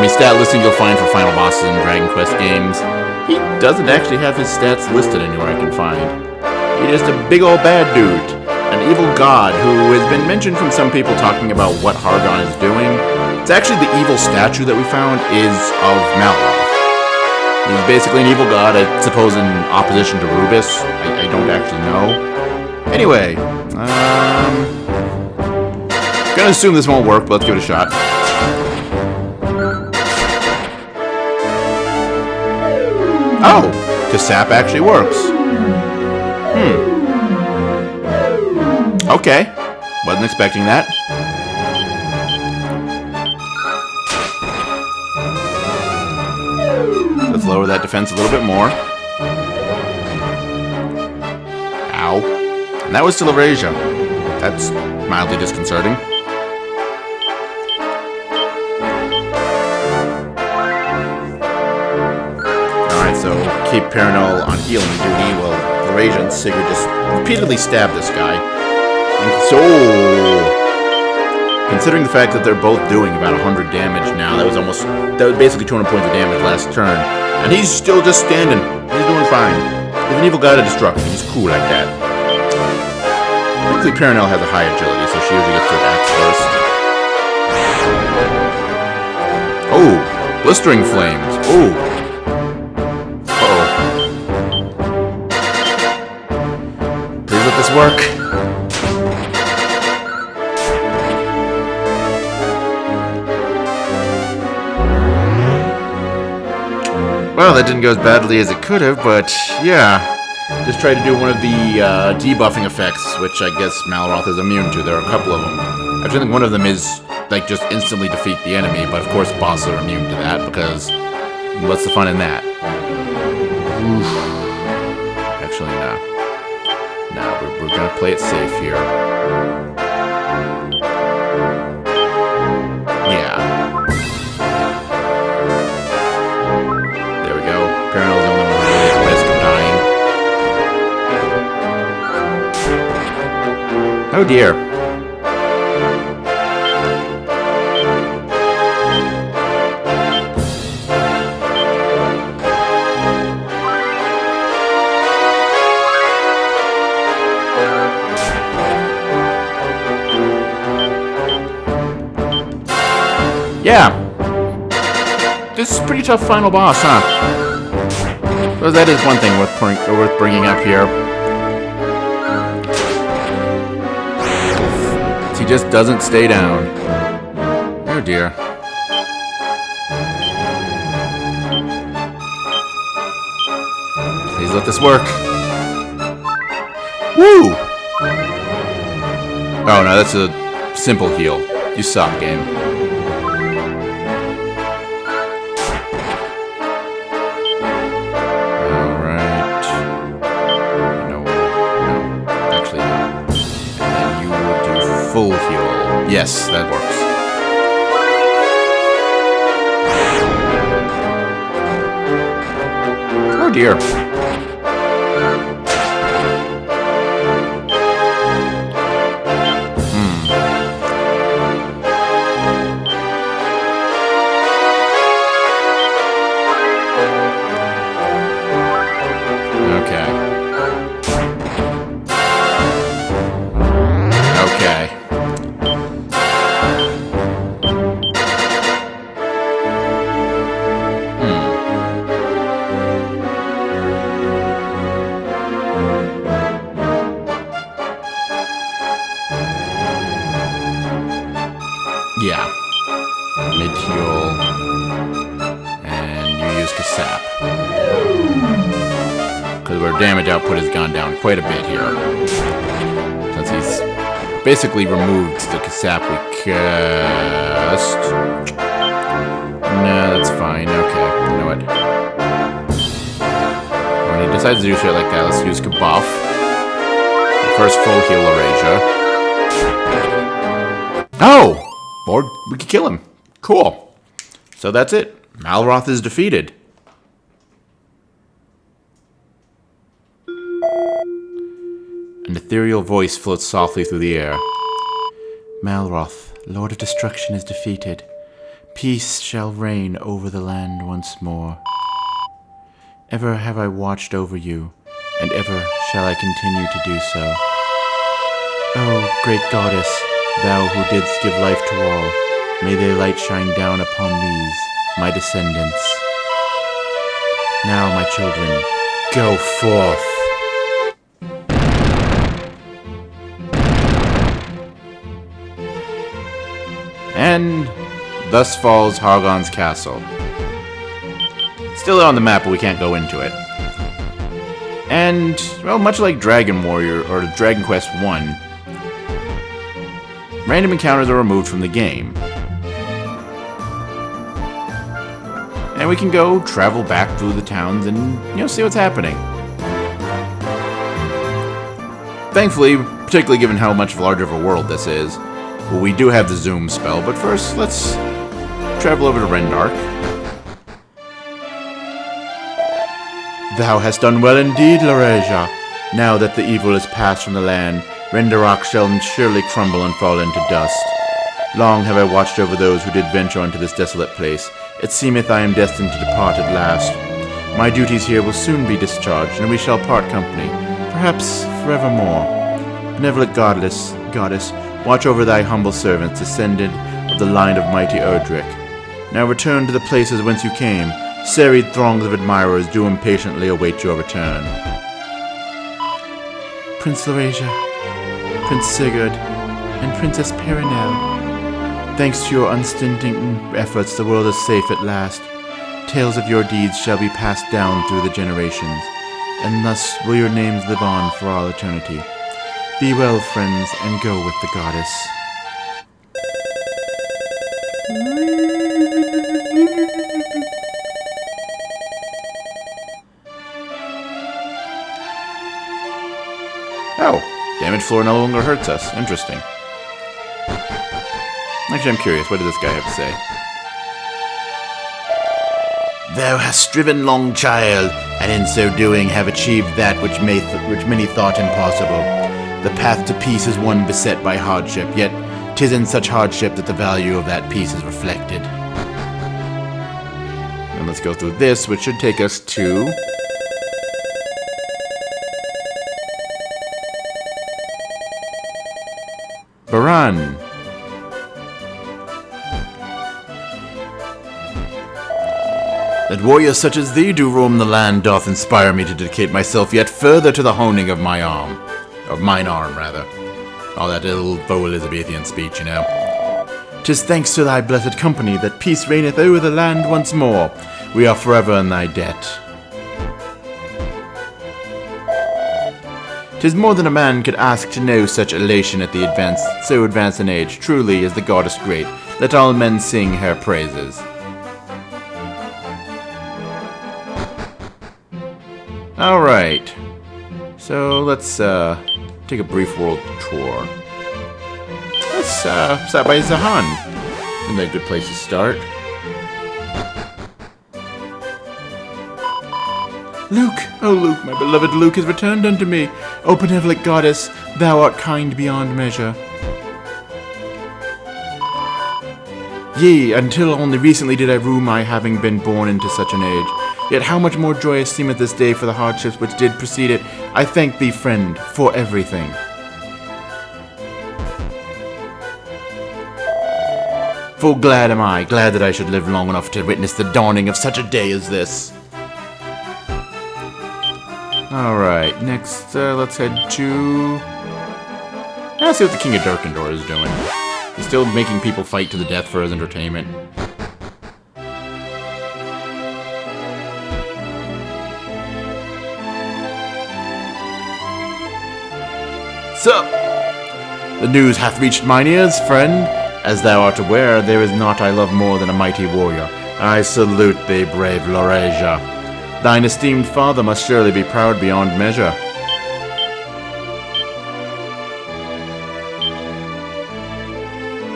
stat listing you'll find for final bosses in Dragon Quest games, he doesn't actually have his stats listed anywhere I can find. He's just a big old bad dude. An evil god who has been mentioned from some people talking about what Hargon is doing. It's actually the evil statue that we found is of Malroth. He's basically an evil god, I suppose in opposition to Rubus. I don't actually know. Anyway, gonna assume this won't work, but let's give it a shot. Oh, Kasap actually works. Okay, wasn't expecting that. Let's lower that defense a little bit more. Ow. And that was still Eurasia. That's mildly disconcerting. Alright, so keep Paranol on healing duty while Eurasia and Sigurd just repeatedly stab this guy. And so, considering the fact that they're both doing about 100 damage now, that was basically 200 points of damage last turn. And he's still just standing. He's doing fine. He's an evil god of destruction. He's cool like that. Luckily, Paranel has a high agility, so she usually gets to attack first. Oh, blistering flames. Oh. Uh-oh. Please let this work. Well, that didn't go as badly as it could have, but yeah. Just tried to do one of the debuffing effects, which I guess Malroth is immune to. There are a couple of them. Actually, I think one of them is, like, just instantly defeat the enemy, but of course bosses are immune to that, because what's the fun in that? Oof. Actually, no. No, we're gonna play it safe here. Yeah. There we go. Paranel's the only one really at risk of dying. Oh dear. Yeah. This is a pretty tough final boss, huh? So that is one thing worth bringing up here. He just doesn't stay down. Oh dear. Please let this work. Woo! Oh no, that's a simple heal. You suck, game. Alright. No. Actually, no. And then you will do full heal. Yes, that works. Oh dear. Yeah. Mid-heal. And you use Kasap. Because our damage output has gone down quite a bit here. Since he's basically removed the Kasap we cast. No, that's fine. Okay. You know what? When he decides to do shit like that, let's use Kabuff. First full heal Eurasia. Oh! Or we could kill him. Cool. So that's it. Malroth is defeated. An ethereal voice floats softly through the air. Malroth, Lord of Destruction, is defeated. Peace shall reign over the land once more. Ever have I watched over you, and ever shall I continue to do so. Oh, great goddess, thou who didst give life to all, may thy light shine down upon these, my descendants. Now, my children, go forth. And thus falls Hargon's castle. Still on the map, but we can't go into it. And, well, much like Dragon Warrior or Dragon Quest 1, random encounters are removed from the game. And we can go travel back through the towns and, see what's happening. Thankfully, particularly given how much larger of a world this is, well, we do have the zoom spell, but first, let's travel over to Rendark. Thou hast done well indeed, Loreja. Now that the evil is passed from the land, Rendarok shall surely crumble and fall into dust. Long have I watched over those who did venture unto this desolate place. It seemeth I am destined to depart at last. My duties here will soon be discharged, and we shall part company, perhaps forevermore. Benevolent goddess, watch over thy humble servants, descended of the line of mighty Erdrick. Now return to the places whence you came. Serried throngs of admirers do impatiently await your return. Prince Loreja, Prince Sigurd, and Princess Perinel. Thanks to your unstinting efforts, the world is safe at last. Tales of your deeds shall be passed down through the generations, and thus will your names live on for all eternity. Be well, friends, and go with the goddess. Oh, damaged floor no longer hurts us. Interesting. Actually, I'm curious. What did this guy have to say? Thou hast striven long, child, and in so doing have achieved that which many thought impossible. The path to peace is one beset by hardship, yet 'tis in such hardship that the value of that peace is reflected. And let's go through this, which should take us to Baran. That warriors such as thee do roam the land doth inspire me to dedicate myself yet further to the honing of my arm. Of mine arm, rather. All that little faux Elizabethan speech, you know. 'Tis thanks to thy blessed company that peace reigneth o'er the land once more. We are forever in thy debt. 'Tis more than a man could ask to know such elation at the so advanced an age. Truly is the goddess great. Let all men sing her praises. Alright, so let's take a brief world tour. Let's stop by Zahan. Isn't that a good place to start? Luke! Oh, Luke, my beloved Luke has returned unto me. O benevolent goddess, thou art kind beyond measure. Yea, until only recently did I rue my having been born into such an age. Yet how much more joyous seemeth this day for the hardships which did precede it. I thank thee, friend, for everything. Full glad am I, glad that I should live long enough to witness the dawning of such a day as this. Alright, next, let's head to... Let's see what the King of Darkendor is doing. He's still making people fight to the death for his entertainment. Sup? The news hath reached mine ears, friend. As thou art aware, there is naught I love more than a mighty warrior. I salute thee, brave Loreja. Thine esteemed father must surely be proud beyond measure.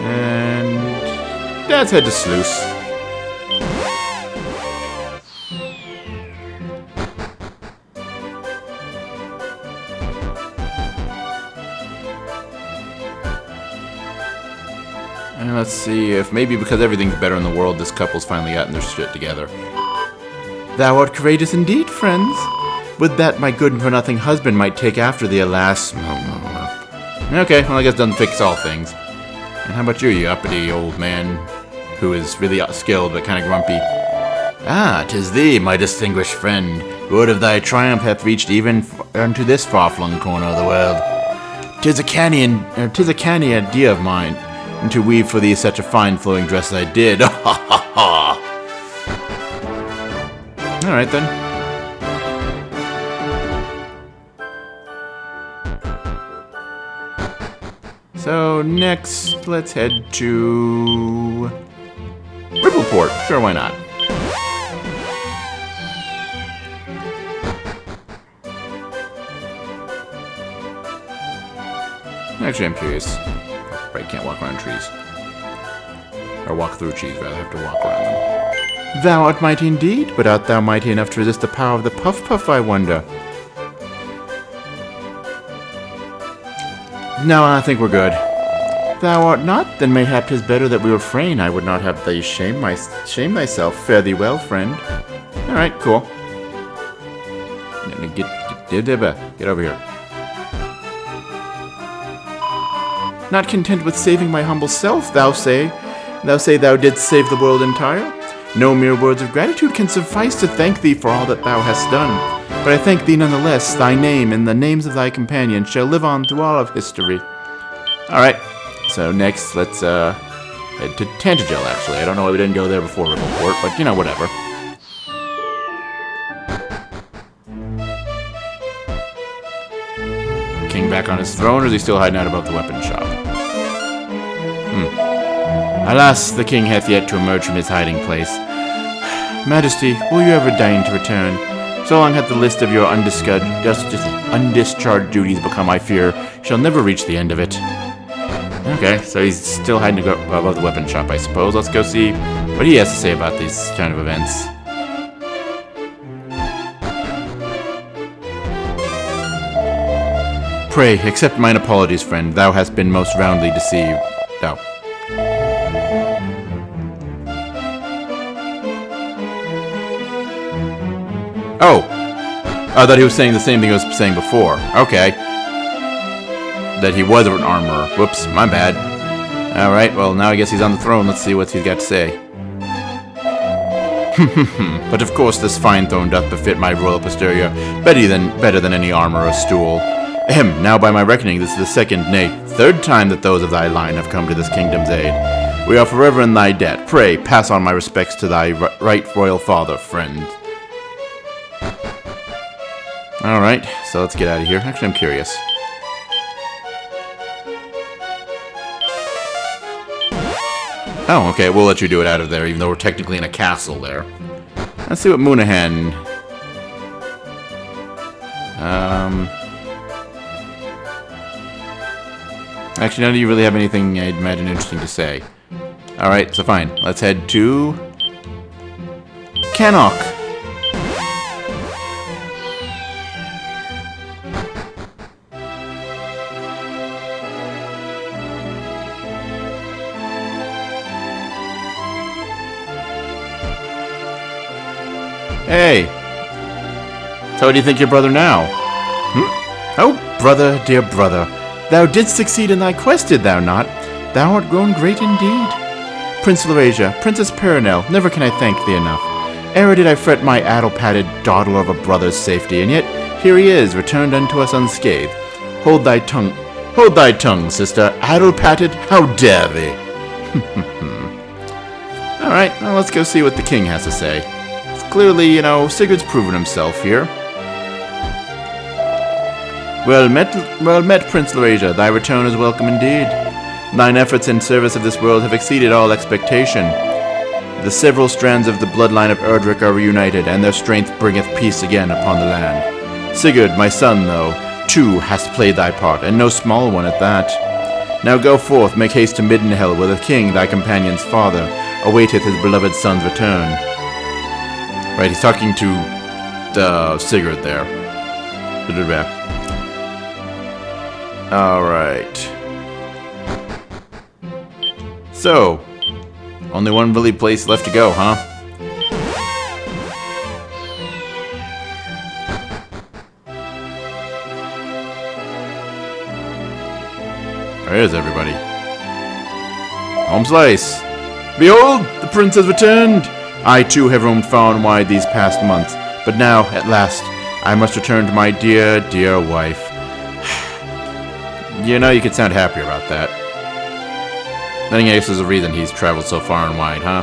And Dad's head to Sluice. And let's see if maybe because everything's better in the world, this couple's finally gotten their shit together. Thou art courageous indeed, friends. Would that my good-for-nothing husband might take after thee, alas. Okay, well, I guess doesn't fix all things. And how about you, you uppity old man who is really skilled but kind of grumpy? Ah, 'tis thee, my distinguished friend. Word of thy triumph hath reached even unto this far-flung corner of the world. 'Tis a canny idea of mine, and to weave for thee such a fine flowing dress as I did. Ha ha ha! Alright then. So next, let's head to Rippleport. Sure, why not? Actually, I'm curious. Right, can't walk around trees. Or walk through trees, rather. I have to walk around them. Thou art mighty indeed, but art thou mighty enough to resist the power of the Puff Puff, I wonder? No, I think we're good. Thou art not? Then mayhap 'tis better that we refrain. I would not have thee shame thyself. Fare thee well, friend. Alright, cool. Get over here. Not content with saving my humble self, thou say thou didst save the world entire? No mere words of gratitude can suffice to thank thee for all that thou hast done. But I thank thee nonetheless. Thy name and the names of thy companions shall live on through all of history. Alright, so next let's head to Tantagel, actually. I don't know why we didn't go there before Rippleport, but you know, whatever. King back on his throne, or is he still hiding out above the weapon shop? Alas, the king hath yet to emerge from his hiding place. Majesty, will you ever deign to return? So long hath the list of your undischarged duties become, I fear, shall never reach the end of it. Okay, so he's still hiding above the weapon shop, I suppose. Let's go see what he has to say about these kind of events. Pray, accept mine apologies, friend. Thou hast been most roundly deceived. Thou. Oh! I thought he was saying the same thing he was saying before. Okay. That he was an armorer. Whoops, my bad. Alright, well, now I guess he's on the throne. Let's see what he's got to say. But of course this fine throne doth befit my royal posterior better than any armor or stool. Ahem, now by my reckoning this is the second, nay, third time that those of thy line have come to this kingdom's aid. We are forever in thy debt. Pray, pass on my respects to thy right royal father, friend. Alright, so let's get out of here. Actually, I'm curious. Oh, okay, we'll let you do it out of there, even though we're technically in a castle there. Let's see what Moonahan... Actually, none of you really have anything I'd imagine interesting to say. Alright, so fine. Let's head to... Cannock! Hey! So what do you think of your brother now? Oh, brother, dear brother, thou didst succeed in thy quest, did thou not? Thou art grown great indeed. Prince Laurasia, Princess Perenelle, never can I thank thee enough. E'er did I fret my addle-pated dawdler of a brother's safety, and yet here he is, returned unto us unscathed. Hold thy tongue, sister. Addle-pated, how dare thee? Alright, well, let's go see what the king has to say. Clearly, you know, Sigurd's proven himself here. Well met, Prince Laurasia. Thy return is welcome indeed. Thine efforts in service of this world have exceeded all expectation. The several strands of the bloodline of Erdrick are reunited, and their strength bringeth peace again upon the land. Sigurd, my son, though, too hast played thy part, and no small one at that. Now go forth, make haste to Middenhell, where the king, thy companion's father, awaiteth his beloved son's return. Right, he's talking to Sigurd there. Alright. So, only one really place left to go, huh? Where is everybody? Home slice! Behold, the prince has returned! I too have roamed far and wide these past months, but now, at last, I must return to my dear, dear wife. You know, you could sound happier about that. Then I guess there's a reason he's traveled so far and wide, huh?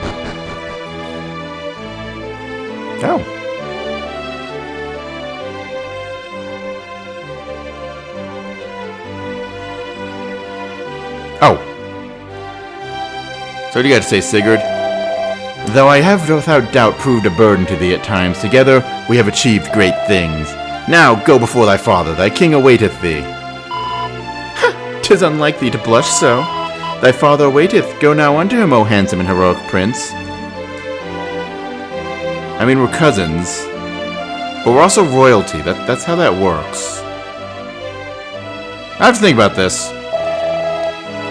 Oh. Oh. So what do you got to say, Sigurd? Though I have without doubt proved a burden to thee at times, together we have achieved great things. Now go before thy father, thy king awaiteth thee. 'Tis unlike thee to blush so. Thy father waiteth. Go now unto him, O handsome and heroic prince. I mean, we're cousins, but we're also royalty. That's how that works. I have to think about this.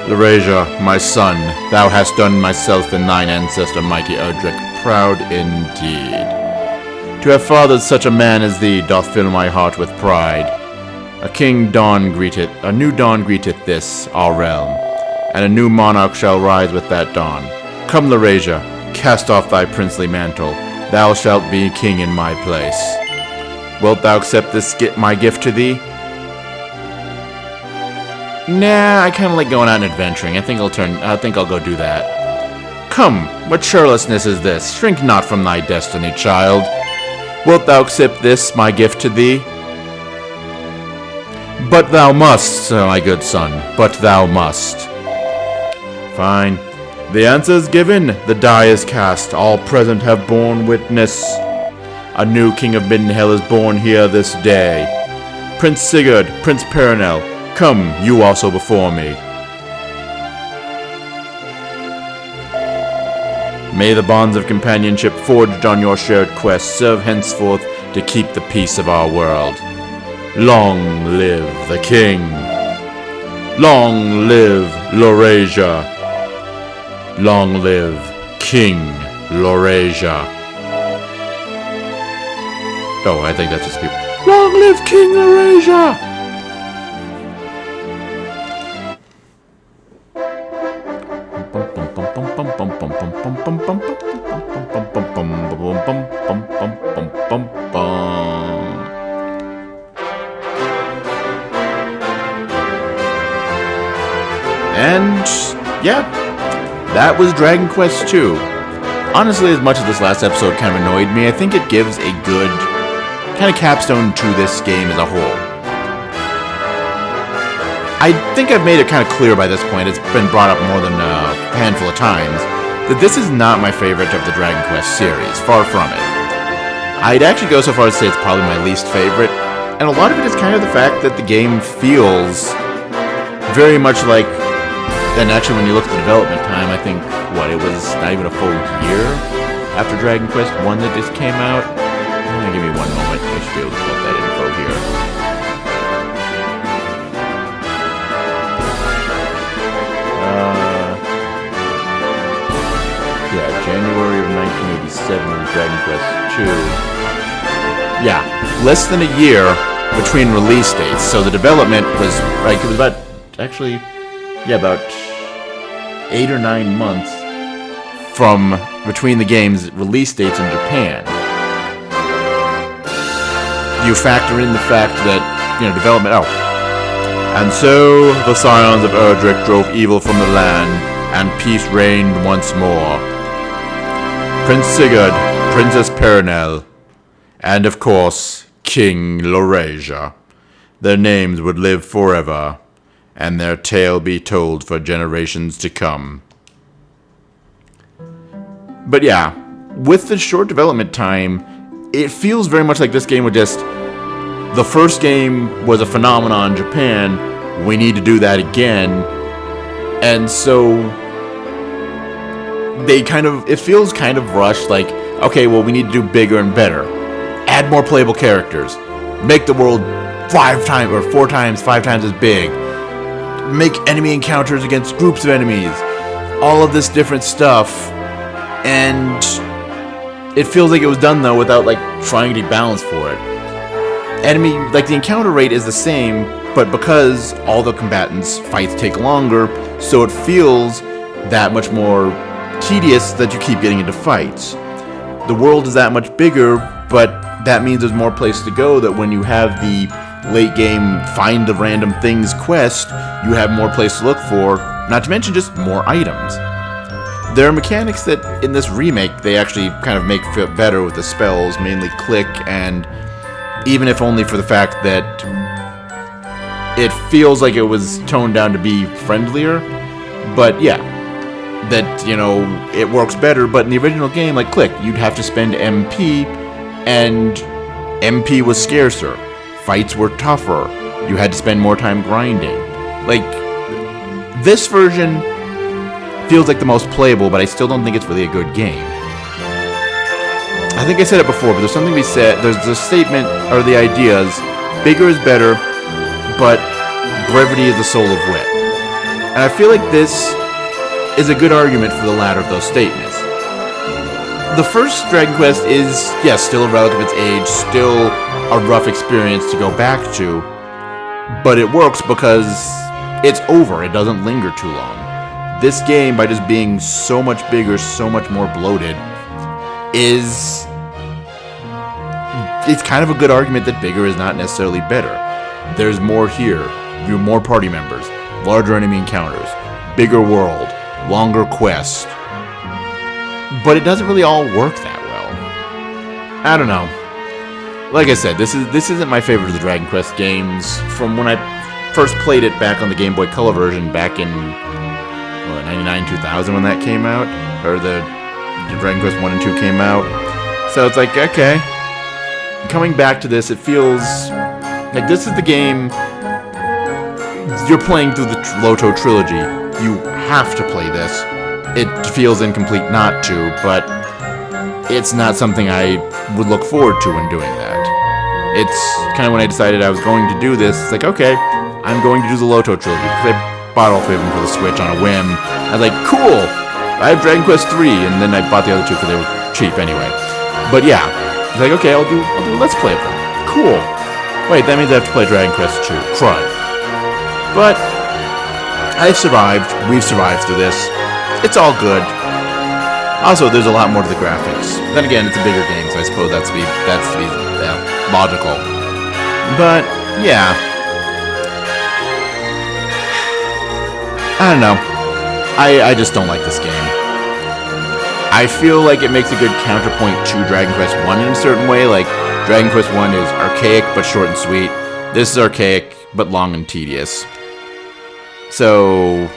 Laurasia, my son, thou hast done myself and thine ancestor, mighty Erdrick, proud indeed. To have fathered such a man as thee doth fill my heart with pride. A new dawn greeteth this, our realm, and a new monarch shall rise with that dawn. Come, Laurasia, cast off thy princely mantle. Thou shalt be king in my place. Wilt thou accept my gift to thee? Nah, I kind of like going out and adventuring. I think I'll go do that. Come, what churlishness is this? Shrink not from thy destiny, child. Wilt thou accept this, my gift to thee? But thou must, my good son, but thou must. Fine. The answer is given, the die is cast, all present have borne witness. A new king of Middenhell is born here this day. Prince Sigurd, Prince Perenelle, come, you also before me. May the bonds of companionship forged on your shared quest serve henceforth to keep the peace of our world. Long live the king. Long live Laurasia. Long live King Laurasia. Oh, I think that's just people. Long live King Laurasia! And yeah, that was Dragon Quest II. Honestly, as much as this last episode kind of annoyed me, I think it gives a good kind of capstone to this game as a whole. I think I've made it kind of clear by this point, it's been brought up more than a handful of times, that this is not my favorite of the Dragon Quest series, far from it. I'd actually go so far as to say it's probably my least favorite, and a lot of it is kind of the fact that the game feels very much like, and actually when you look at the development time, I think, it was not even a full year after Dragon Quest 1 that this came out. Give me one moment, I should be able to pull up that info here. Yeah, January of 1987 was Dragon Quest 2. Yeah, less than a year between release dates. So the development was, it was about 8 or 9 months from between the game's release dates in Japan. You factor in the fact that, development, And so the scions of Erdrick drove evil from the land, and peace reigned once more. Prince Sigurd, Princess Perenelle, and of course, King Laurasia. Their names would live forever, and their tale be told for generations to come. But yeah, with the short development time, it feels very much like this game would just... The first game was a phenomenon in Japan, we need to do that again, and so... it feels kind of rushed, like, okay, well, we need to do bigger and better. Add more playable characters. Make the world 5 times, or 4 times, 5 times as big. Make enemy encounters against groups of enemies. All of this different stuff. And it feels like it was done, though, without, trying to balance for it. The encounter rate is the same, but because all the combatants' fights take longer, so it feels that much more tedious that you keep getting into fights. The world is that much bigger, but that means there's more place to go, that when you have the late game find the random things quest, you have more place to look for, not to mention just more items. There are mechanics that in this remake they actually kind of make fit better with the spells, mainly click, and even if only for the fact that it feels like it was toned down to be friendlier, but yeah, that, it works better. But in the original game, like click, you'd have to spend MP, and MP was scarcer. Fights were tougher. You had to spend more time grinding. This version feels like the most playable, but I still don't think it's really a good game. I think I said it before, but there's something to be said. There's the statement, or the ideas, bigger is better, but brevity is the soul of wit. And I feel like this is a good argument for the latter of those statements. The first Dragon Quest is, yes, still a relic of its age, still a rough experience to go back to, but it works because it's over. It doesn't linger too long. This game, by just being so much bigger, so much more bloated, it's kind of a good argument that bigger is not necessarily better. There's more here. You have more party members, larger enemy encounters, bigger world, longer quest. But it doesn't really all work that well. I don't know. Like I said, this isn't my favorite of the Dragon Quest games. From when I first played it back on the Game Boy Color version back in 99, 2000 when that came out, or the Dragon Quest 1 and 2 came out. So it's like, okay. Coming back to this, it feels like this is the game you're playing through the Loto trilogy. You have to play this. It feels incomplete not to, but it's not something I would look forward to when doing that. It's kind of when I decided I was going to do this, it's like, okay, I'm going to do the Loto trilogy, because I bought all three of them for the Switch on a whim. I was like, cool, I have Dragon Quest 3, and then I bought the other two because they were cheap anyway. But yeah, it's like, okay, I'll do a Let's Play of them. Cool. Wait, that means I have to play Dragon Quest 2. Crud. But I've survived. We've survived through this. It's all good. Also, there's a lot more to the graphics. Then again, it's a bigger game, so I suppose that's to be logical. But yeah, I don't know. I just don't like this game. I feel like it makes a good counterpoint to Dragon Quest 1 in a certain way. Like, Dragon Quest 1 is archaic but short and sweet. This is archaic but long and tedious. So,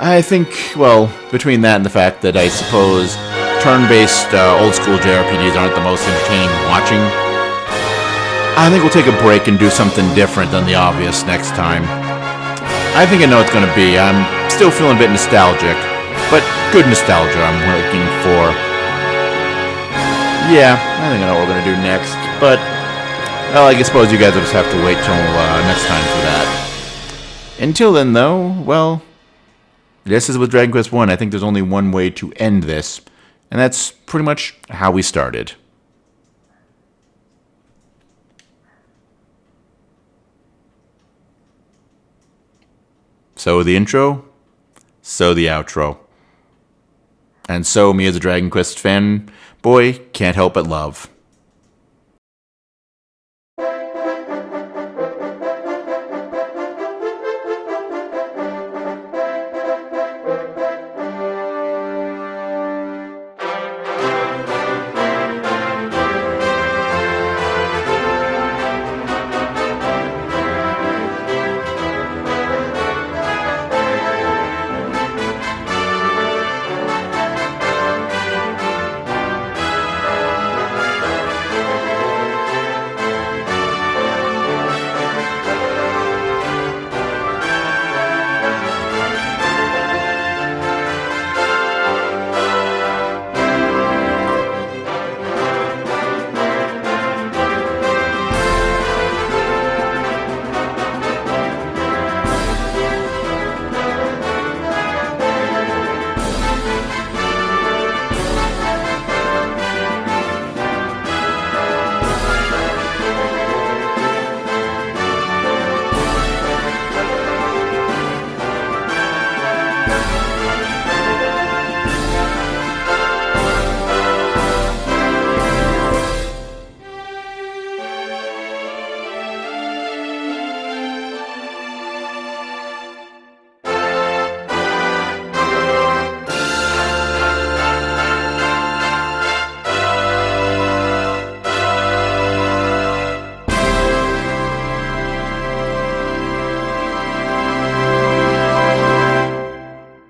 I think, well, between that and the fact that I suppose turn-based old-school JRPGs aren't the most entertaining watching, I think we'll take a break and do something different than the obvious next time. I think I know what it's going to be. I'm still feeling a bit nostalgic, but good nostalgia I'm looking for. Yeah, I think I know what we're going to do next, but, well, I suppose you guys will just have to wait till next time for that. Until then, though, well, this is with Dragon Quest 1. I think there's only one way to end this, and that's pretty much how we started. So the intro, so the outro. And so me as a Dragon Quest fan, boy, can't help but love.